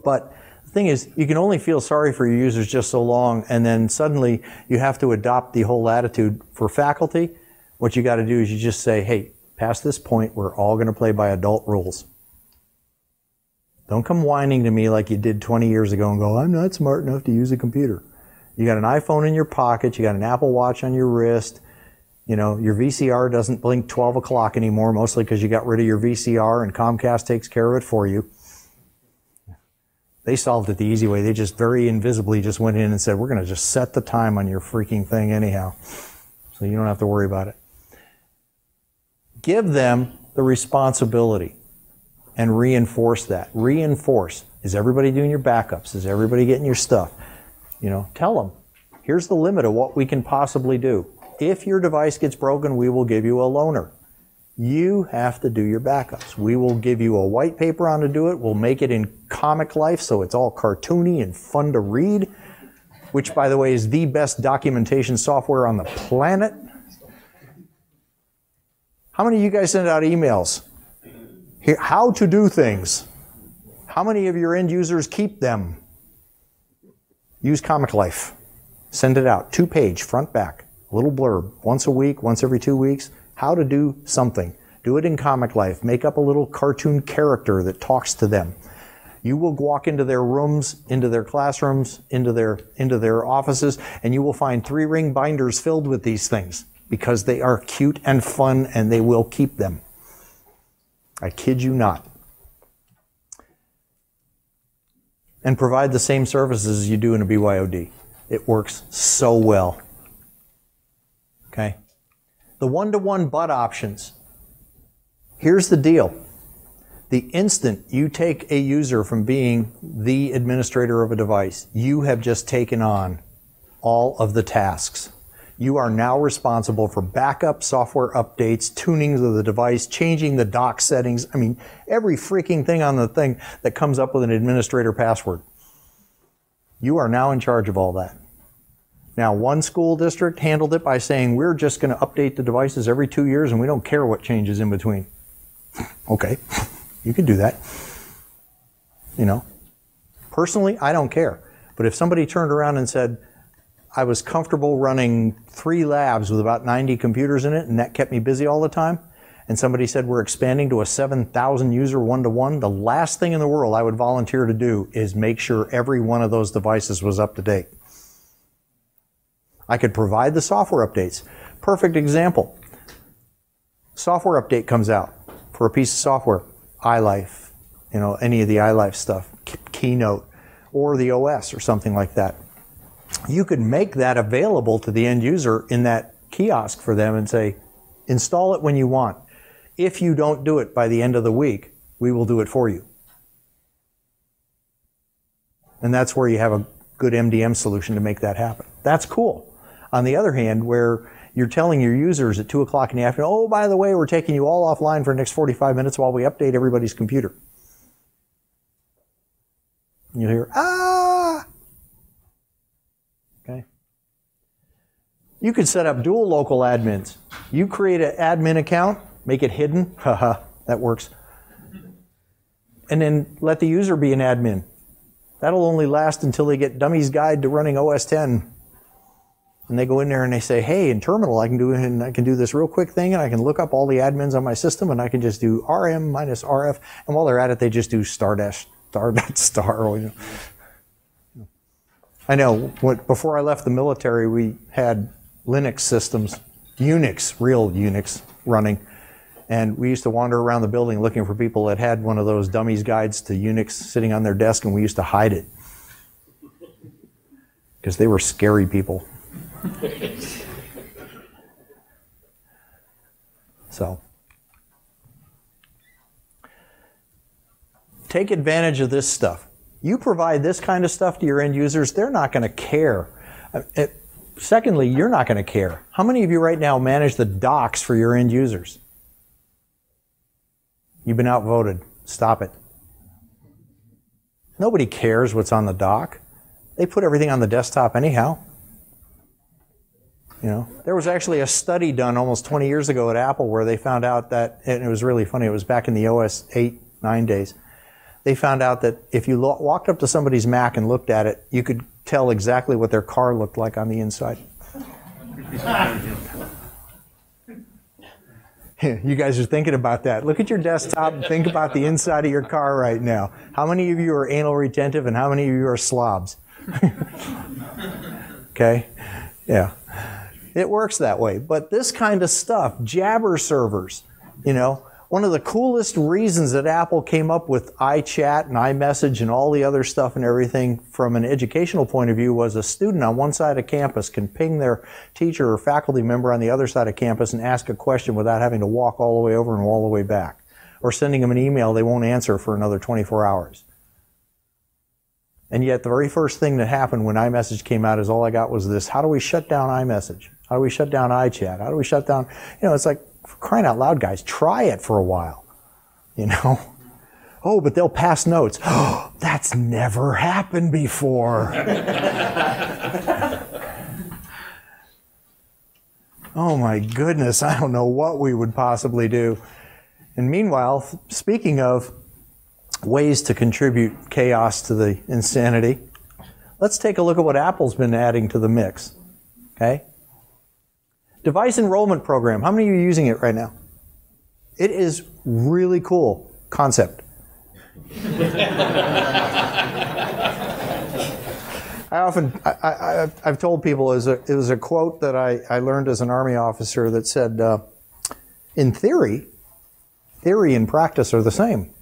But the thing is, you can only feel sorry for your users just so long, and then suddenly you have to adopt the whole attitude for faculty. What you got to do is you just say, hey, past this point, we're all going to play by adult rules. Don't come whining to me like you did 20 years ago and go, I'm not smart enough to use a computer. You got an iPhone in your pocket, you got an Apple Watch on your wrist, you know, your VCR doesn't blink 12 o'clock anymore, mostly because you got rid of your VCR and Comcast takes care of it for you. They solved it the easy way. They just very invisibly just went in and said, we're going to just set the time on your freaking thing anyhow, so you don't have to worry about it. Give them the responsibility and reinforce that. Reinforce. Is everybody doing your backups? Is everybody getting your stuff? You know, tell them, here's the limit of what we can possibly do. If your device gets broken, we will give you a loaner. You have to do your backups. We will give you a white paper on to do it. We'll make it in comic life so it's all cartoony and fun to read, which, by the way, is the best documentation software on the planet. How many of you guys send out emails? Here, how to do things. How many of your end users keep them? Use Comic Life. Send it out. 2-page, front, back. A little blurb. Once a week, once every 2 weeks. How to do something. Do it in Comic Life. Make up a little cartoon character that talks to them. You will walk into their rooms, into their classrooms, into their offices, and you will find 3-ring binders filled with these things. Because they are cute and fun, and they will keep them. I kid you not. And provide the same services as you do in a BYOD. It works so well. Okay? The one-to-one but options. Here's the deal. The instant you take a user from being the administrator of a device, you have just taken on all of the tasks. You are now responsible for backup, software updates, tunings of the device, changing the dock settings. I mean, every freaking thing on the thing that comes up with an administrator password. You are now in charge of all that. Now, one school district handled it by saying, we're just going to update the devices every 2 years and we don't care what changes in between. Okay, you can do that. You know, personally, I don't care. But if somebody turned around and said, I was comfortable running 3 labs with about 90 computers in it, and that kept me busy all the time, and somebody said we're expanding to a 7,000 user one-to-one, the last thing in the world I would volunteer to do is make sure every one of those devices was up to date. I could provide the software updates. Perfect example. Software update comes out for a piece of software, iLife, you know, any of the iLife stuff, Keynote, or the OS or something like that. You could make that available to the end user in that kiosk for them and say, install it when you want. If you don't do it by the end of the week, we will do it for you. And that's where you have a good MDM solution to make that happen. That's cool. On the other hand, where you're telling your users at 2 o'clock in the afternoon, oh, by the way, we're taking you all offline for the next 45 minutes while we update everybody's computer. And you'll hear, ah! Okay. You could set up dual local admins. You create an admin account, make it hidden, haha, that works. And then let the user be an admin. That'll only last until they get Dummy's Guide to Running OS X. And they go in there and they say, hey, in terminal I can do this real quick thing, and I can look up all the admins on my system, and I can just do rm minus rf, and while they're at it they just do star dash star dot star. You know. I know, before I left the military we had Linux systems, Unix, real Unix running, and we used to wander around the building looking for people that had one of those Dummy's Guides to Unix sitting on their desk, and we used to hide it because they were scary people. So, take advantage of this stuff. You provide this kind of stuff to your end users, they're not going to care. Secondly, you're not going to care. How many of you right now manage the docs for your end users? You've been outvoted. Stop it. Nobody cares what's on the dock. They put everything on the desktop anyhow. You know, there was actually a study done almost 20 years ago at Apple where they found out that, and it was really funny, it was back in the OS 8, 9 days. They found out that if you walked up to somebody's Mac and looked at it, you could tell exactly what their car looked like on the inside. You guys are thinking about that. Look at your desktop and think about the inside of your car right now. How many of you are anal retentive and how many of you are slobs? Okay? Yeah. It works that way. But this kind of stuff, Jabber servers, you know, one of the coolest reasons that Apple came up with iChat and iMessage and all the other stuff and everything from an educational point of view was a student on one side of campus can ping their teacher or faculty member on the other side of campus and ask a question without having to walk all the way over and all the way back. Or sending them an email they won't answer for another 24 hours. And yet the very first thing that happened when iMessage came out is all I got was this: how do we shut down iMessage? How do we shut down iChat? How do we shut down, you know, it's like, for crying out loud, guys, try it for a while, you know? Oh, but they'll pass notes. Oh, that's never happened before. Oh my goodness, I don't know what we would possibly do. And meanwhile, speaking of ways to contribute chaos to the insanity, let's take a look at what Apple's been adding to the mix, okay? Device enrollment program. How many of you are using it right now? It is really cool concept. I've told people it was a quote that I learned as an Army officer that said, in theory and practice are the same.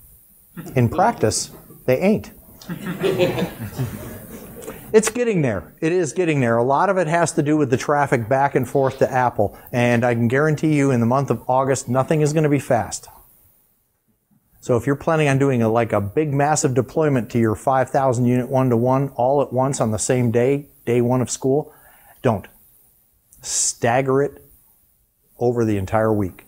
In practice, they ain't. It's getting there. It is getting there. A lot of it has to do with the traffic back and forth to Apple. And I can guarantee you in the month of August, nothing is going to be fast. So if you're planning on doing like a big massive deployment to your 5,000 unit one-to-one all at once on the same day, day one of school, don't. Stagger it over the entire week.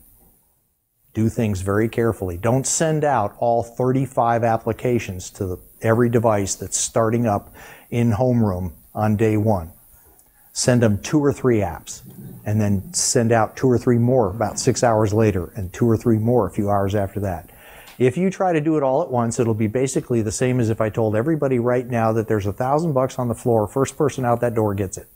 Do things very carefully. Don't send out all 35 applications to every device that's starting up in homeroom on day one. Send them 2 or 3 apps, and then send out 2 or 3 more about 6 hours later, and 2 or 3 more a few hours after that. If you try to do it all at once, it'll be basically the same as if I told everybody right now that there's $1,000 on the floor, first person out that door gets it.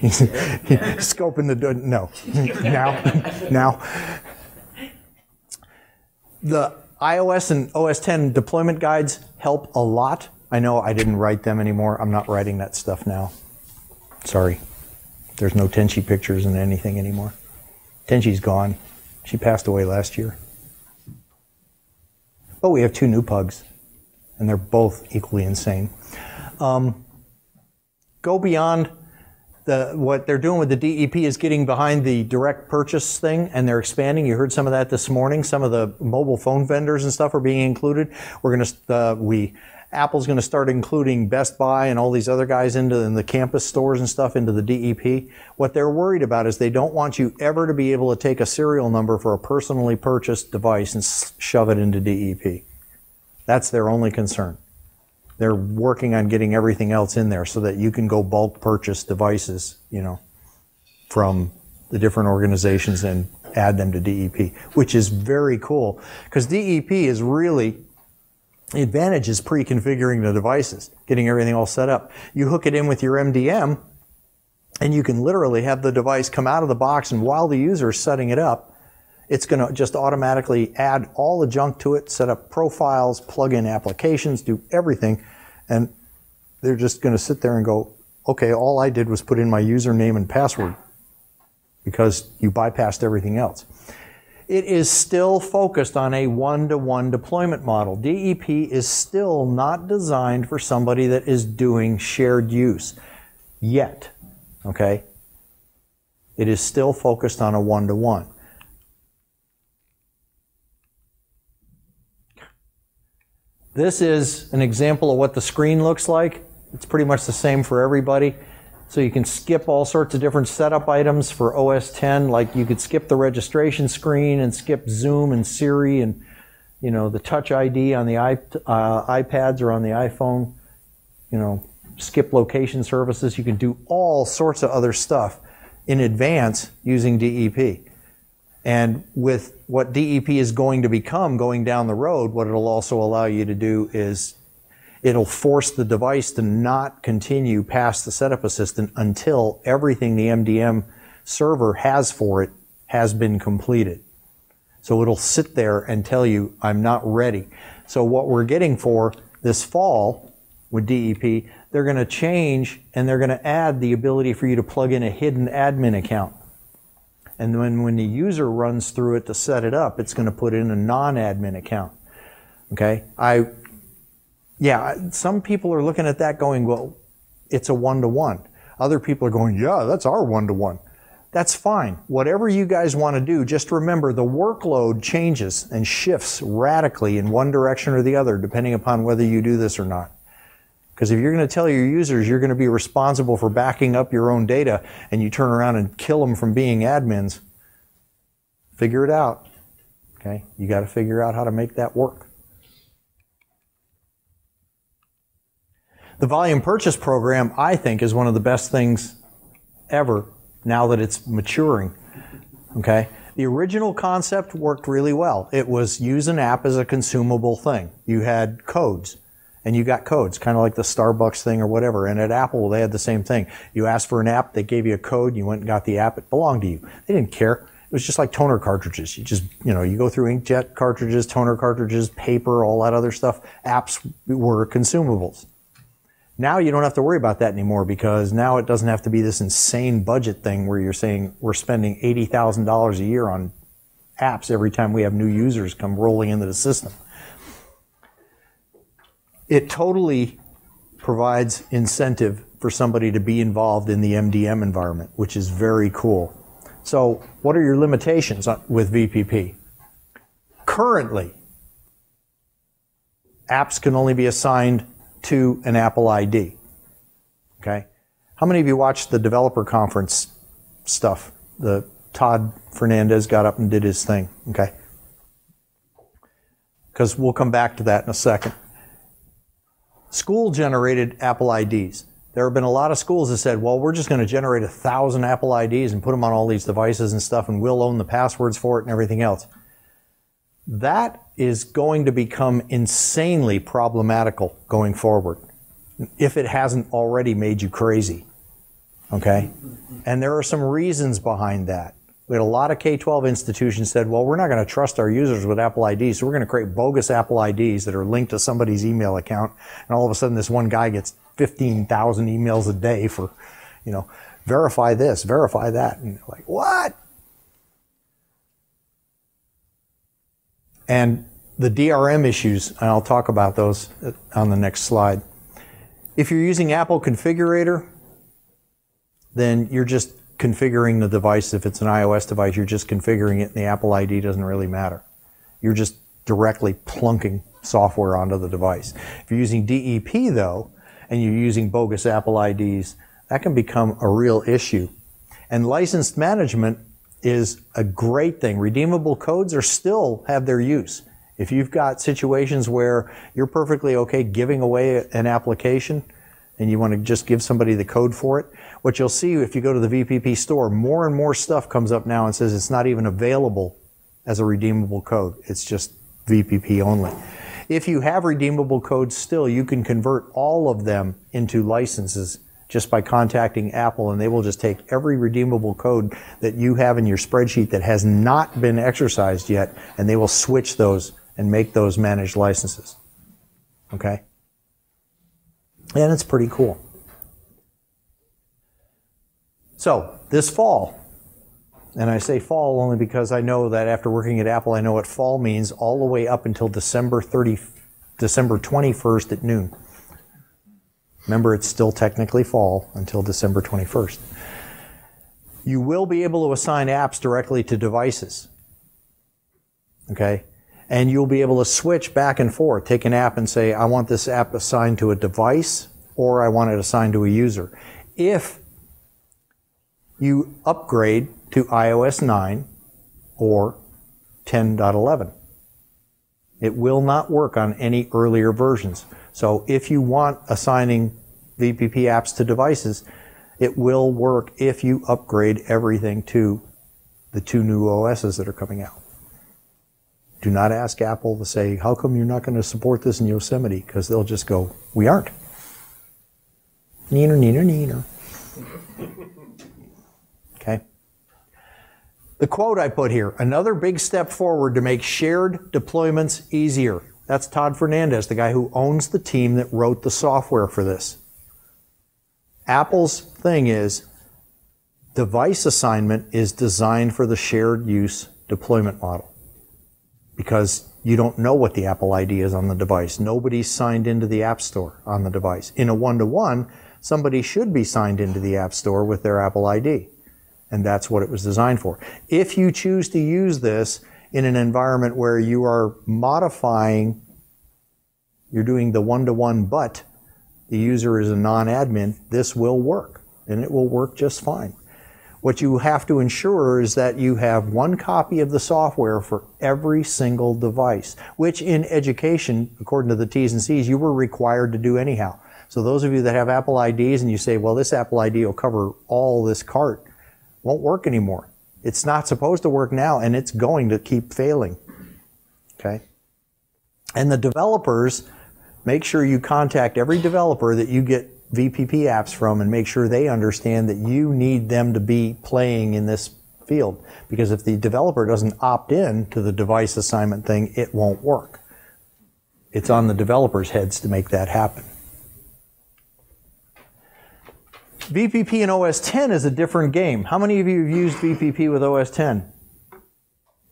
Scoping the door. No. Now. The iOS and OS X deployment guides help a lot. I know I didn't write them anymore. I'm not writing that stuff now. Sorry. There's no Tenchi pictures in anything anymore. Tenchi's gone. She passed away last year. But we have 2 new pugs, and they're both equally insane. Go beyond what they're doing with the DEP is getting behind the direct purchase thing, and they're expanding. You heard some of that this morning. Some of the mobile phone vendors and stuff are being included. Apple's going to start including Best Buy and all these other guys in the campus stores and stuff into the DEP. What they're worried about is they don't want you ever to be able to take a serial number for a personally purchased device and shove it into DEP. That's their only concern. They're working on getting everything else in there so that you can go bulk purchase devices, from the different organizations and add them to DEP, which is very cool because DEP is really, the advantage is pre-configuring the devices, getting everything all set up. You hook it in with your MDM, and you can literally have the device come out of the box, and while the user is setting it up, it's going to just automatically add all the junk to it, set up profiles, plug in applications, do everything, and they're just going to sit there and go, okay, all I did was put in my username and password because you bypassed everything else. It is still focused on a one-to-one deployment model. DEP is still not designed for somebody that is doing shared use yet, okay? It is still focused on a one-to-one. This is an example of what the screen looks like. It's pretty much the same for everybody. So you can skip all sorts of different setup items for OS X, like you could skip the registration screen and skip Zoom and Siri and the Touch ID on the iPads or on the iPhone. Skip location services. You can do all sorts of other stuff in advance using DEP. And with what DEP is going to become going down the road, what it'll also allow you to do is it'll force the device to not continue past the setup assistant until everything the MDM server has for it has been completed. So it'll sit there and tell you, I'm not ready. So what we're getting for this fall with DEP, they're going to change and they're going to add the ability for you to plug in a hidden admin account. And then when the user runs through it to set it up, it's going to put in a non-admin account. Okay? Some people are looking at that going, well, it's a one-to-one. Other people are going, yeah, that's our one-to-one. That's fine. Whatever you guys want to do, just remember the workload changes and shifts radically in one direction or the other, depending upon whether you do this or not. Because if you're going to tell your users you're going to be responsible for backing up your own data and you turn around and kill them from being admins, figure it out. Okay? You got to figure out how to make that work. The volume purchase program, I think, is one of the best things ever now that it's maturing. Okay? The original concept worked really well. It was use an app as a consumable thing. You had codes, and you got codes, kind of like the Starbucks thing or whatever. And at Apple, they had the same thing. You asked for an app, they gave you a code, you went and got the app, it belonged to you. They didn't care. It was just like toner cartridges. You just, you go through inkjet cartridges, toner cartridges, paper, all that other stuff. Apps were consumables. Now you don't have to worry about that anymore because now it doesn't have to be this insane budget thing where you're saying we're spending $80,000 a year on apps every time we have new users come rolling into the system. It totally provides incentive for somebody to be involved in the MDM environment, which is very cool. So what are your limitations with VPP? Currently, apps can only be assigned to an Apple ID. Okay? How many of you watched the developer conference stuff? The Todd Fernandez got up and did his thing. Okay? Because we'll come back to that in a second. School-generated Apple IDs. There have been a lot of schools that said, well, we're just going to generate 1,000 Apple IDs and put them on all these devices and stuff, and we'll own the passwords for it and everything else. That is going to become insanely problematical going forward, if it hasn't already made you crazy. Okay? And there are some reasons behind that. We had a lot of K-12 institutions said, well, we're not going to trust our users with Apple IDs, so we're going to create bogus Apple IDs that are linked to somebody's email account, and all of a sudden this one guy gets 15,000 emails a day for, verify this, verify that. And you're like, what? And the DRM issues, and I'll talk about those on the next slide. If you're using Apple Configurator, then you're just configuring the device. If it's an iOS device, you're just configuring it and the Apple ID doesn't really matter. You're just directly plunking software onto the device. If you're using DEP though, and you're using bogus Apple IDs, that can become a real issue. And licensed management is a great thing. Redeemable codes are still have their use. If you've got situations where you're perfectly okay giving away an application and you want to just give somebody the code for it, what you'll see if you go to the VPP store, more and more stuff comes up now and says it's not even available as a redeemable code. It's just VPP only. If you have redeemable codes still, you can convert all of them into licenses just by contacting Apple, and they will just take every redeemable code that you have in your spreadsheet that has not been exercised yet, and they will switch those and make those managed licenses. Okay? And it's pretty cool. So, this fall, and I say fall only because I know that after working at Apple, I know what fall means all the way up until December 21st at noon. Remember, it's still technically fall until December 21st. You will be able to assign apps directly to devices. Okay? And you'll be able to switch back and forth. Take an app and say, I want this app assigned to a device, or I want it assigned to a user. If you upgrade to iOS 9 or 10.11. It will not work on any earlier versions. So if you want assigning VPP apps to devices, it will work if you upgrade everything to the 2 new OSs that are coming out. Do not ask Apple to say, how come you're not going to support this in Yosemite? Because they'll just go, we aren't. Neener, neener, neener. Okay. The quote I put here, another big step forward to make shared deployments easier. That's Todd Fernandez, the guy who owns the team that wrote the software for this. Apple's thing is, device assignment is designed for the shared use deployment model. Because you don't know what the Apple ID is on the device. Nobody's signed into the App Store on the device. In a one-to-one, somebody should be signed into the App Store with their Apple ID. And that's what it was designed for. If you choose to use this in an environment where you are modifying, you're doing the one-to-one, but the user is a non-admin, this will work. And it will work just fine. What you have to ensure is that you have one copy of the software for every single device, which in education, according to the T's and C's, you were required to do anyhow. So those of you that have Apple IDs and you say, well, this Apple ID will cover all this cart, won't work anymore. It's not supposed to work now, and it's going to keep failing. Okay? And the developers, make sure you contact every developer that you get VPP apps from and make sure they understand that you need them to be playing in this field. Because if the developer doesn't opt in to the device assignment thing, it won't work. It's on the developers' heads to make that happen. VPP and OS X is a different game. How many of you have used VPP with OS X?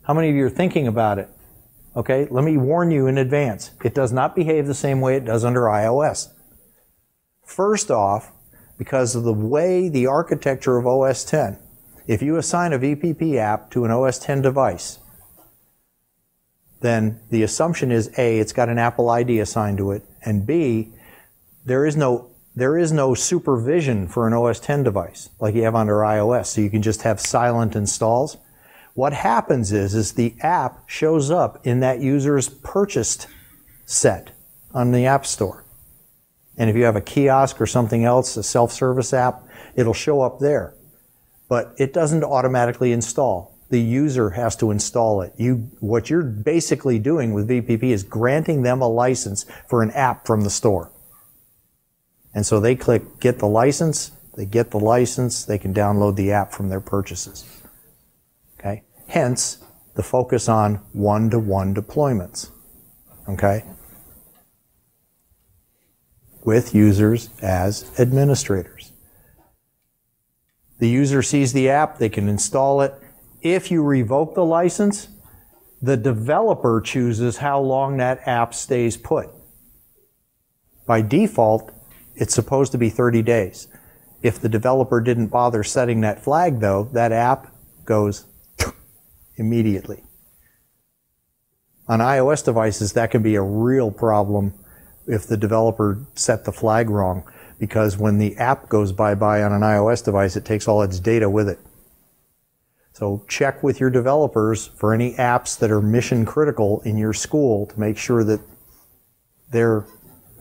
How many of you are thinking about it? Okay, let me warn you in advance. It does not behave the same way it does under iOS. First off, because of the way the architecture of OS X, if you assign a VPP app to an OS X device, then the assumption is A, it's got an Apple ID assigned to it, and B, there is no supervision for an OS X device like you have under iOS, so you can just have silent installs. What happens is the app shows up in that user's purchased set on the App Store. And if you have a kiosk or something else, a self-service app, it'll show up there. But it doesn't automatically install. The user has to install it. What you're basically doing with VPP is granting them a license for an app from the store. And so they click get the license, they get the license, they can download the app from their purchases. Okay? Hence, the focus on one-to-one deployments. Okay? With users as administrators. The user sees the app, they can install it. If you revoke the license, the developer chooses how long that app stays put. By default, it's supposed to be 30 days. If the developer didn't bother setting that flag, though, that app goes immediately. On iOS devices, that can be a real problem if the developer set the flag wrong, because when the app goes bye-bye on an iOS device, it takes all its data with it. So check with your developers for any apps that are mission critical in your school to make sure that their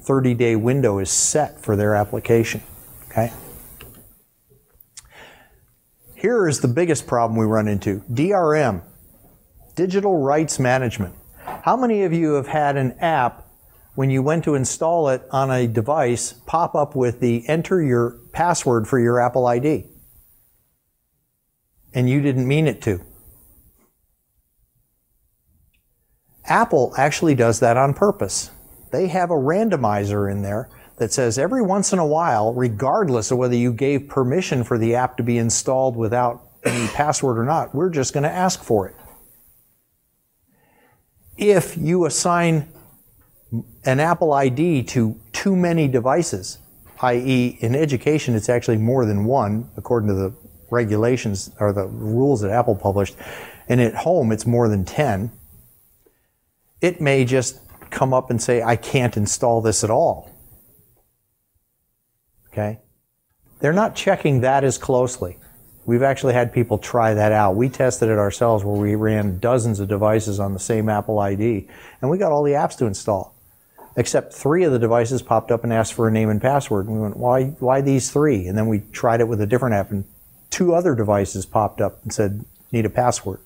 30-day window is set for their application. Okay? Here is the biggest problem we run into. DRM, digital rights management. How many of you have had an app, when you went to install it on a device, pop up with the enter your password for your Apple ID? And you didn't mean it to. Apple actually does that on purpose. They have a randomizer in there that says every once in a while, regardless of whether you gave permission for the app to be installed without any password or not, we're just going to ask for it. If you assign an Apple ID to too many devices, i.e. in education it's actually more than one, according to the regulations or the rules that Apple published, and at home it's more than 10, it may just come up and say, I can't install this at all. Okay? They're not checking that as closely. We've actually had people try that out. We tested it ourselves where we ran dozens of devices on the same Apple ID, and we got all the apps to install. Except 3 of the devices popped up and asked for a name and password. And we went, why these 3? And then we tried it with a different app, and 2 other devices popped up and said, need a password.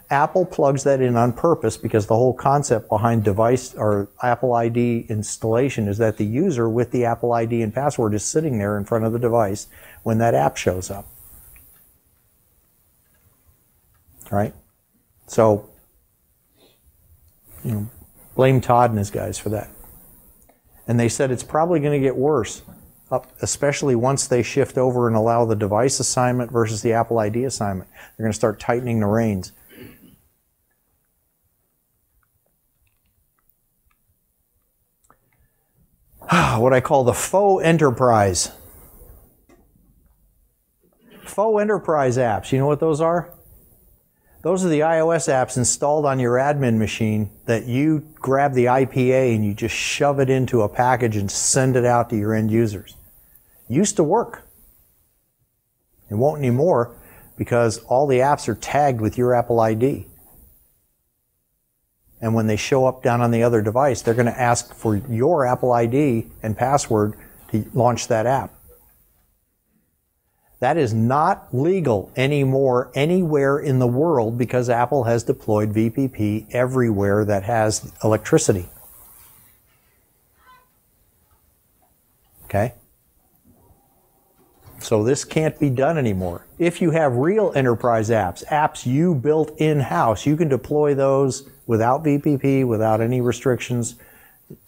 Apple plugs that in on purpose because the whole concept behind device or Apple ID installation is that the user with the Apple ID and password is sitting there in front of the device when that app shows up. Right? So, blame Todd and his guys for that. And they said it's probably going to get worse, especially once they shift over and allow the device assignment versus the Apple ID assignment. They're going to start tightening the reins. What I call the faux enterprise. Faux enterprise apps, you know what those are? Those are the iOS apps installed on your admin machine that you grab the IPA and you just shove it into a package and send it out to your end users. Used to work. It won't anymore because all the apps are tagged with your Apple ID. And when they show up down on the other device, they're going to ask for your Apple ID and password to launch that app. That is not legal anymore anywhere in the world because Apple has deployed VPP everywhere that has electricity. Okay? So this can't be done anymore. If you have real enterprise apps, apps you built in-house, you can deploy those without VPP, without any restrictions,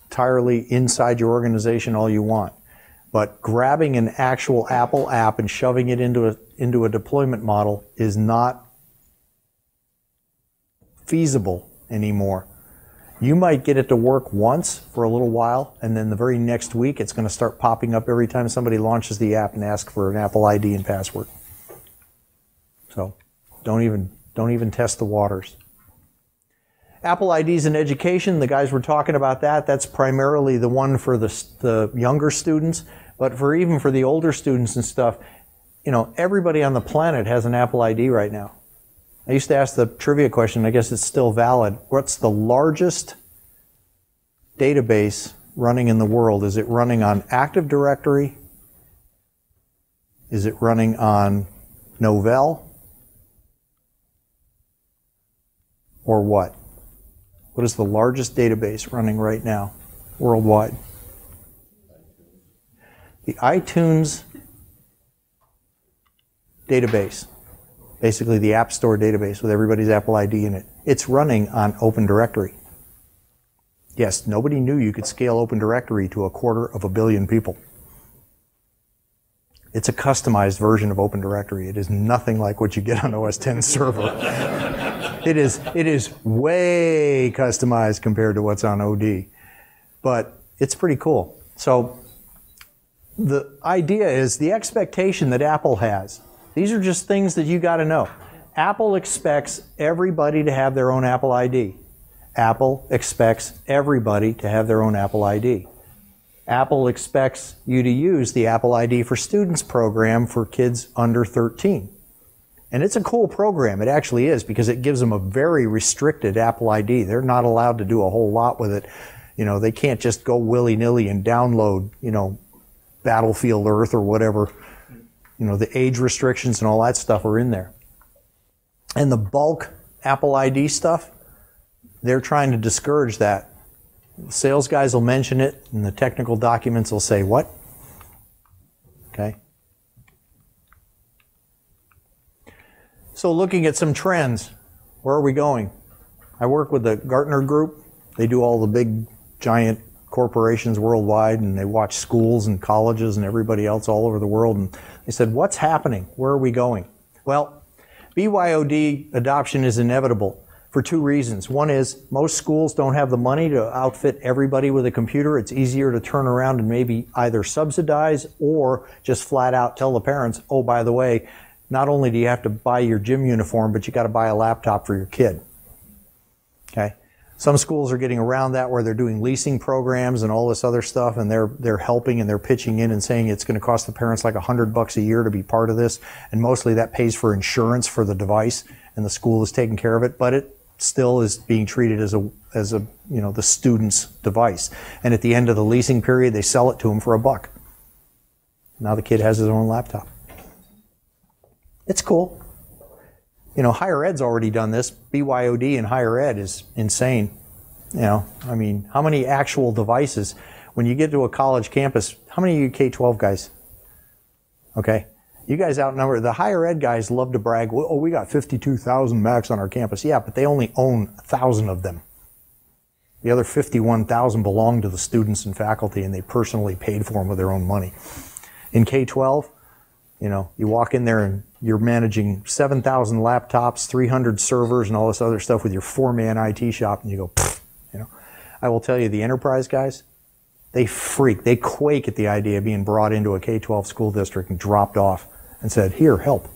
entirely inside your organization all you want. But grabbing an actual Apple app and shoving it into a deployment model is not feasible anymore. You might get it to work once for a little while, and then the very next week it's going to start popping up every time somebody launches the app and asks for an Apple ID and password. So don't even test the waters. Apple IDs in education, the guys were talking about that. That's primarily the one for the younger students. But even for the older students and stuff, everybody on the planet has an Apple ID right now. I used to ask the trivia question, I guess it's still valid. What's the largest database running in the world? Is it running on Active Directory? Is it running on Novell? Or what? What is the largest database running right now worldwide? The iTunes database, basically the App Store database with everybody's Apple ID in it. It's running on Open Directory. Yes, nobody knew you could scale Open Directory to 250 million people. It's a customized version of Open Directory. It is nothing like what you get on OS X server. It is way customized compared to what's on OD. But it's pretty cool. So the idea is the expectation that Apple has. These are just things that you got to know. Apple expects everybody to have their own Apple ID. Apple expects everybody to have their own Apple ID. Apple expects you to use the Apple ID for Students program for kids under 13. And it's a cool program. It actually is, because it gives them a very restricted Apple ID. They're not allowed to do a whole lot with it. You know, they can't just go willy-nilly and download, you know, Battlefield Earth or whatever. You know, the age restrictions and all that stuff are in there. And the bulk Apple ID stuff, they're trying to discourage that. The sales guys will mention it, and the technical documents will say, what? Okay. So looking at some trends, where are we going? I work with the Gartner Group. They do all the big, giant corporations worldwide, and they watch schools and colleges and everybody else all over the world. And they said, what's happening? Where are we going? Well, BYOD adoption is inevitable for two reasons. One is most schools don't have the money to outfit everybody with a computer. It's easier to turn around and maybe either subsidize or just flat out tell the parents, oh, by the way, not only do you have to buy your gym uniform, but you got to buy a laptop for your kid. Okay. Some schools are getting around that, where they're doing leasing programs and all this other stuff, and they're helping and they're pitching in and saying it's going to cost the parents like $100 a year to be part of this, and mostly that pays for insurance for the device, and the school is taking care of it, but it still is being treated as a you know, the student's device. And at the end of the leasing period, they sell it to him for $1. Now the kid has his own laptop. It's cool. You know, higher ed's already done this. BYOD in higher ed is insane. You know, I mean, how many actual devices, when you get to a college campus, how many of you K-12 guys? Okay. You guys outnumber, the higher ed guys love to brag, oh, we got 52,000 Macs on our campus. Yeah, but they only own 1,000 of them. The other 51,000 belong to the students and faculty, and they personally paid for them with their own money. In K-12, you know, you walk in there and you're managing 7,000 laptops, 300 servers, and all this other stuff with your 4-man IT shop, and you go, pfft, you know. I will tell you, the enterprise guys, they freak, they quake at the idea of being brought into a K-12 school district and dropped off and said, here, help.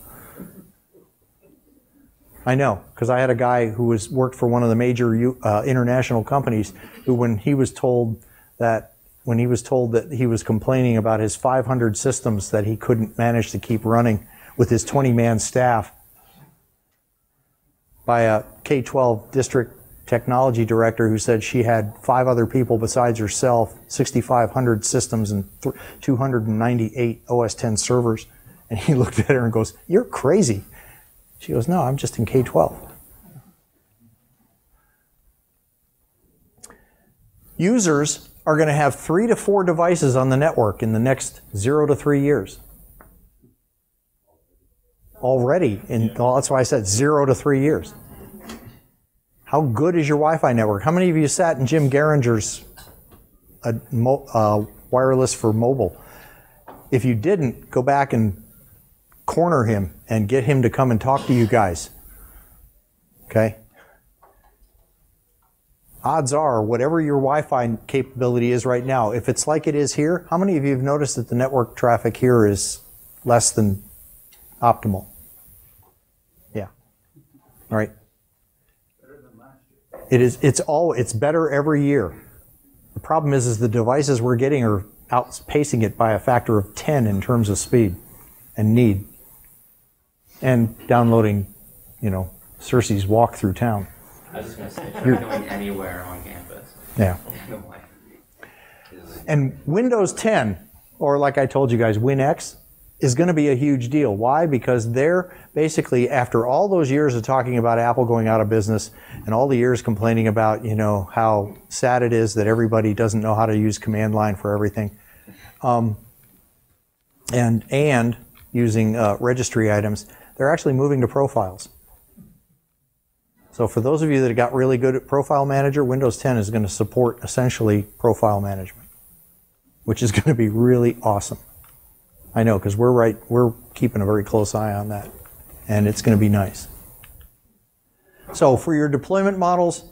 I know, because I had a guy who worked for one of the major international companies who, when he was told that he was complaining about his 500 systems that he couldn't manage to keep running with his 20-man staff by a K-12 district technology director who said she had 5 other people besides herself, 6,500 systems and 298 OS X servers. And he looked at her and goes, you're crazy. She goes, no, I'm just in K-12. Users are going to have 3 to 4 devices on the network in the next 0 to 3 years. Already, well, that's why I said 0 to 3 years. How good is your Wi-Fi network? How many of you sat in Jim Geringer's wireless for mobile? If you didn't, go back and corner him and get him to come and talk to you guys. Okay? Odds are, whatever your Wi-Fi capability is right now, if it's like it is here, how many of you have noticed that the network traffic here is less than optimal? Yeah. All right. Better than last year. It's better every year. The problem is the devices we're getting are outpacing it by a factor of 10 in terms of speed and need. And downloading, you know, Cersei's Walk Through Town. I was just going to say, if you're going anywhere on campus. Yeah. And Windows 10, or like I told you guys, WinX, is going to be a huge deal. Why? Because they're basically, after all those years of talking about Apple going out of business and all the years complaining about, you know, how sad it is that everybody doesn't know how to use command line for everything, and using registry items, they're actually moving to profiles. So for those of you that got really good at Profile Manager, Windows 10 is going to support essentially profile management, which is going to be really awesome. I know, because we're keeping a very close eye on that, and it's going to be nice. So for your deployment models,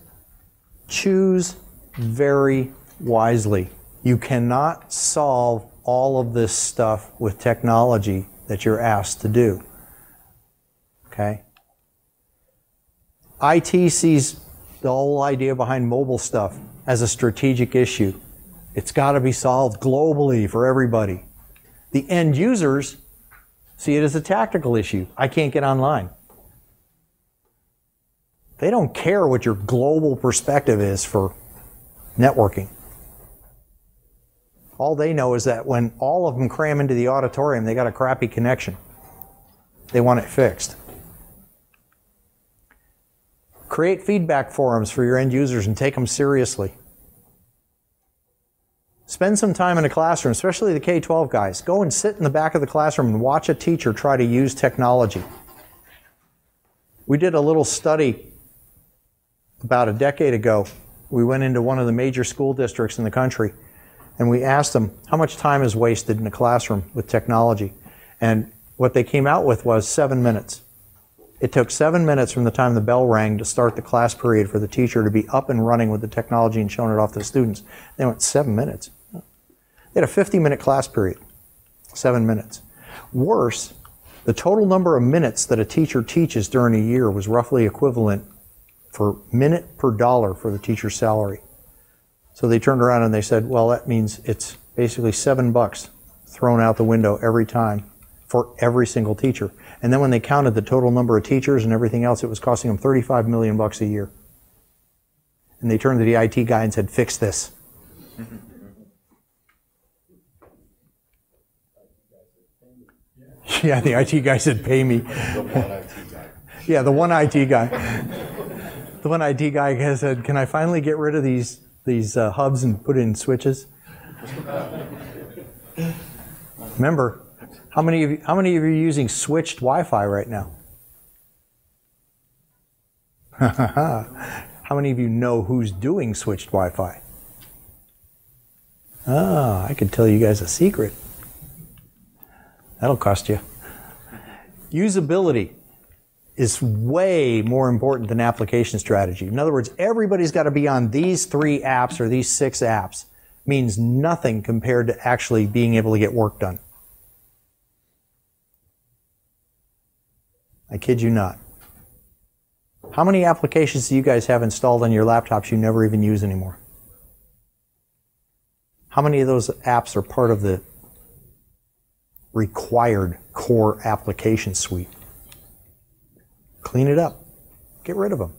choose very wisely. You cannot solve all of this stuff with technology that you're asked to do. Okay? IT sees the whole idea behind mobile stuff as a strategic issue. It's got to be solved globally for everybody. The end users see it as a tactical issue. I can't get online. They don't care what your global perspective is for networking. All they know is that when all of them cram into the auditorium, they got a crappy connection. They want it fixed. Create feedback forums for your end users and take them seriously. Spend some time in a classroom, especially the K-12 guys. Go and sit in the back of the classroom and watch a teacher try to use technology. We did a little study about a decade ago. We went into one of the major school districts in the country and we asked them how much time is wasted in a classroom with technology. And what they came out with was 7 minutes. It took 7 minutes from the time the bell rang to start the class period for the teacher to be up and running with the technology and showing it off to the students. They went 7 minutes. They had a 50-minute class period, 7 minutes. Worse, the total number of minutes that a teacher teaches during a year was roughly equivalent for minute per dollar for the teacher's salary. So they turned around and they said, well, that means it's basically $7 thrown out the window every time for every single teacher. And then when they counted the total number of teachers and everything else, it was costing them $35 million a year. And they turned to the IT guy and said, fix this. Yeah, the IT guy said, pay me. Yeah, the one IT guy. The one IT guy said, can I finally get rid of these hubs and put in switches? Remember, how many of you are using switched Wi-Fi right now? How many of you know who's doing switched Wi-Fi? Ah, I could tell you guys a secret. That'll cost you. Usability is way more important than application strategy. In other words, everybody's got to be on these 3 apps or these 6 apps. Means nothing compared to actually being able to get work done. I kid you not. How many applications do you guys have installed on your laptops you never even use anymore? How many of those apps are part of the required core application suite? Clean it up. Get rid of them.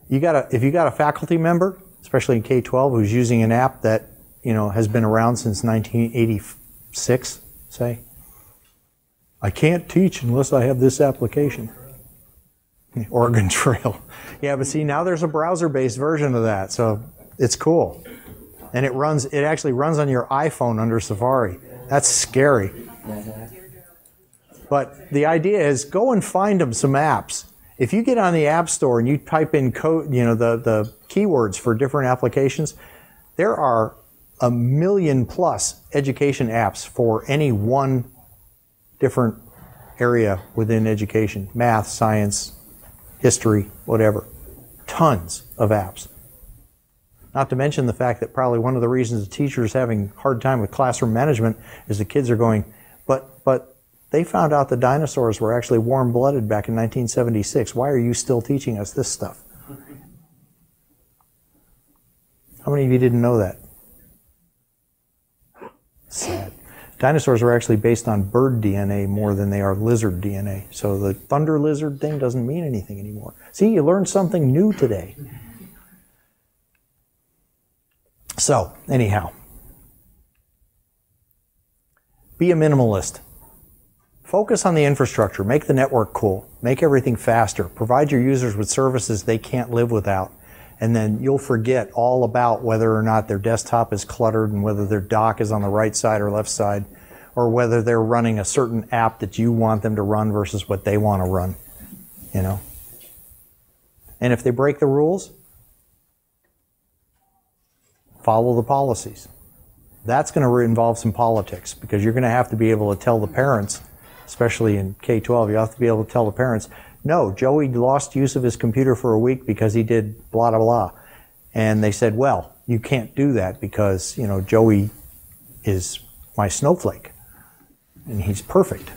If you got a faculty member, especially in K-12, who's using an app that has been around since 1986, say, I can't teach unless I have this application. Oregon Trail. Yeah, but see, now there's a browser-based version of that, so it's cool. And it actually runs on your iPhone under Safari. That's scary. But the idea is go and find them some apps. If you get on the App Store and you type in code, the keywords for different applications, there are 1 million+ education apps for any one different area within education. Math, science, history, whatever. Tons of apps. Not to mention the fact that probably one of the reasons the teacher is having a hard time with classroom management is the kids are going, but they found out the dinosaurs were actually warm-blooded back in 1976. Why are you still teaching us this stuff? How many of you didn't know that? Sad. Dinosaurs are actually based on bird DNA more than they are lizard DNA. So the thunder lizard thing doesn't mean anything anymore. See, you learned something new today. So, anyhow, be a minimalist. Focus on the infrastructure. Make the network cool. Make everything faster. Provide your users with services they can't live without. And then you'll forget all about whether or not their desktop is cluttered and whether their dock is on the right side or left side, or whether they're running a certain app that you want them to run versus what they want to run. And if they break the rules, follow the policies. That's going to involve some politics because you're going to have to be able to tell the parents, especially in K-12, you have to be able to tell the parents, no, Joey lost use of his computer for a week because he did blah, blah, blah. And they said, well, you can't do that because, you know, Joey is my snowflake and he's perfect.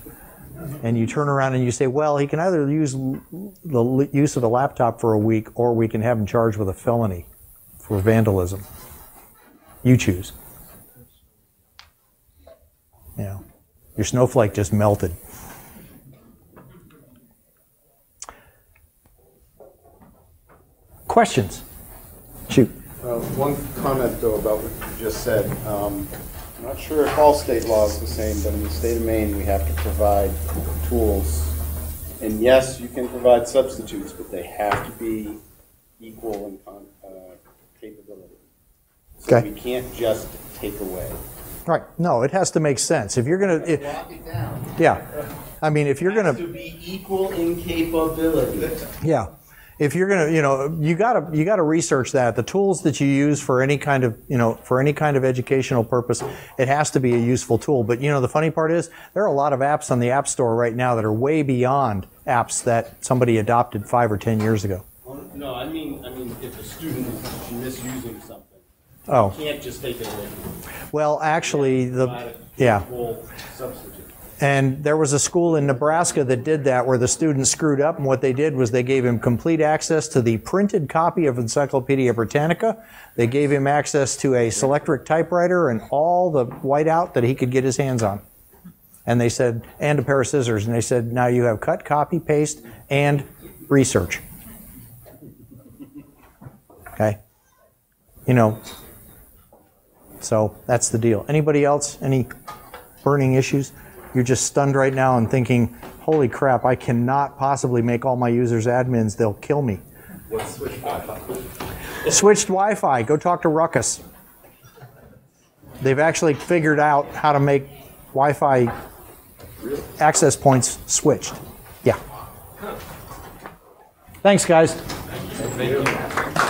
And you turn around and you say, well, he can either use the use of the laptop for a week or we can have him charged with a felony for vandalism. You choose. You know, your snowflake just melted. Questions? Shoot. One comment, though, about what you just said. I'm not sure if all state law is the same, but in the state of Maine, we have to provide tools. And yes, you can provide substitutes, but they have to be equal in capability. So Okay. we can't just take away. Right. No, it has to make sense. If you're going to, Lock it down. yeah. I mean, if you're It has going to be equal in capability. yeah. If you're going to, you know, you got to research that. The tools that you use for any kind of, you know, for any kind of educational purpose, it has to be a useful tool. But, you know, the funny part is there are a lot of apps on the App Store right now that are way beyond apps that somebody adopted 5 or 10 years ago. No, I mean, if a student is misusing something, Oh. you can't just take it away. Well, actually, yeah. Substitute. And there was a school in Nebraska that did that where the student screwed up, and what they did was they gave him complete access to the printed copy of Encyclopedia Britannica. They gave him access to a Selectric typewriter and all the whiteout that he could get his hands on. And they said, and a pair of scissors, and they said, now you have cut, copy, paste, and research. Okay? You know, so that's the deal. Anybody else? Any burning issues? You're just stunned right now and thinking, holy crap, I cannot possibly make all my users admins. They'll kill me. What's switched Wi-Fi? Switched Wi-Fi. Go talk to Ruckus. They've actually figured out how to make Wi-Fi access points switched. Yeah. Thanks, guys. Thank you.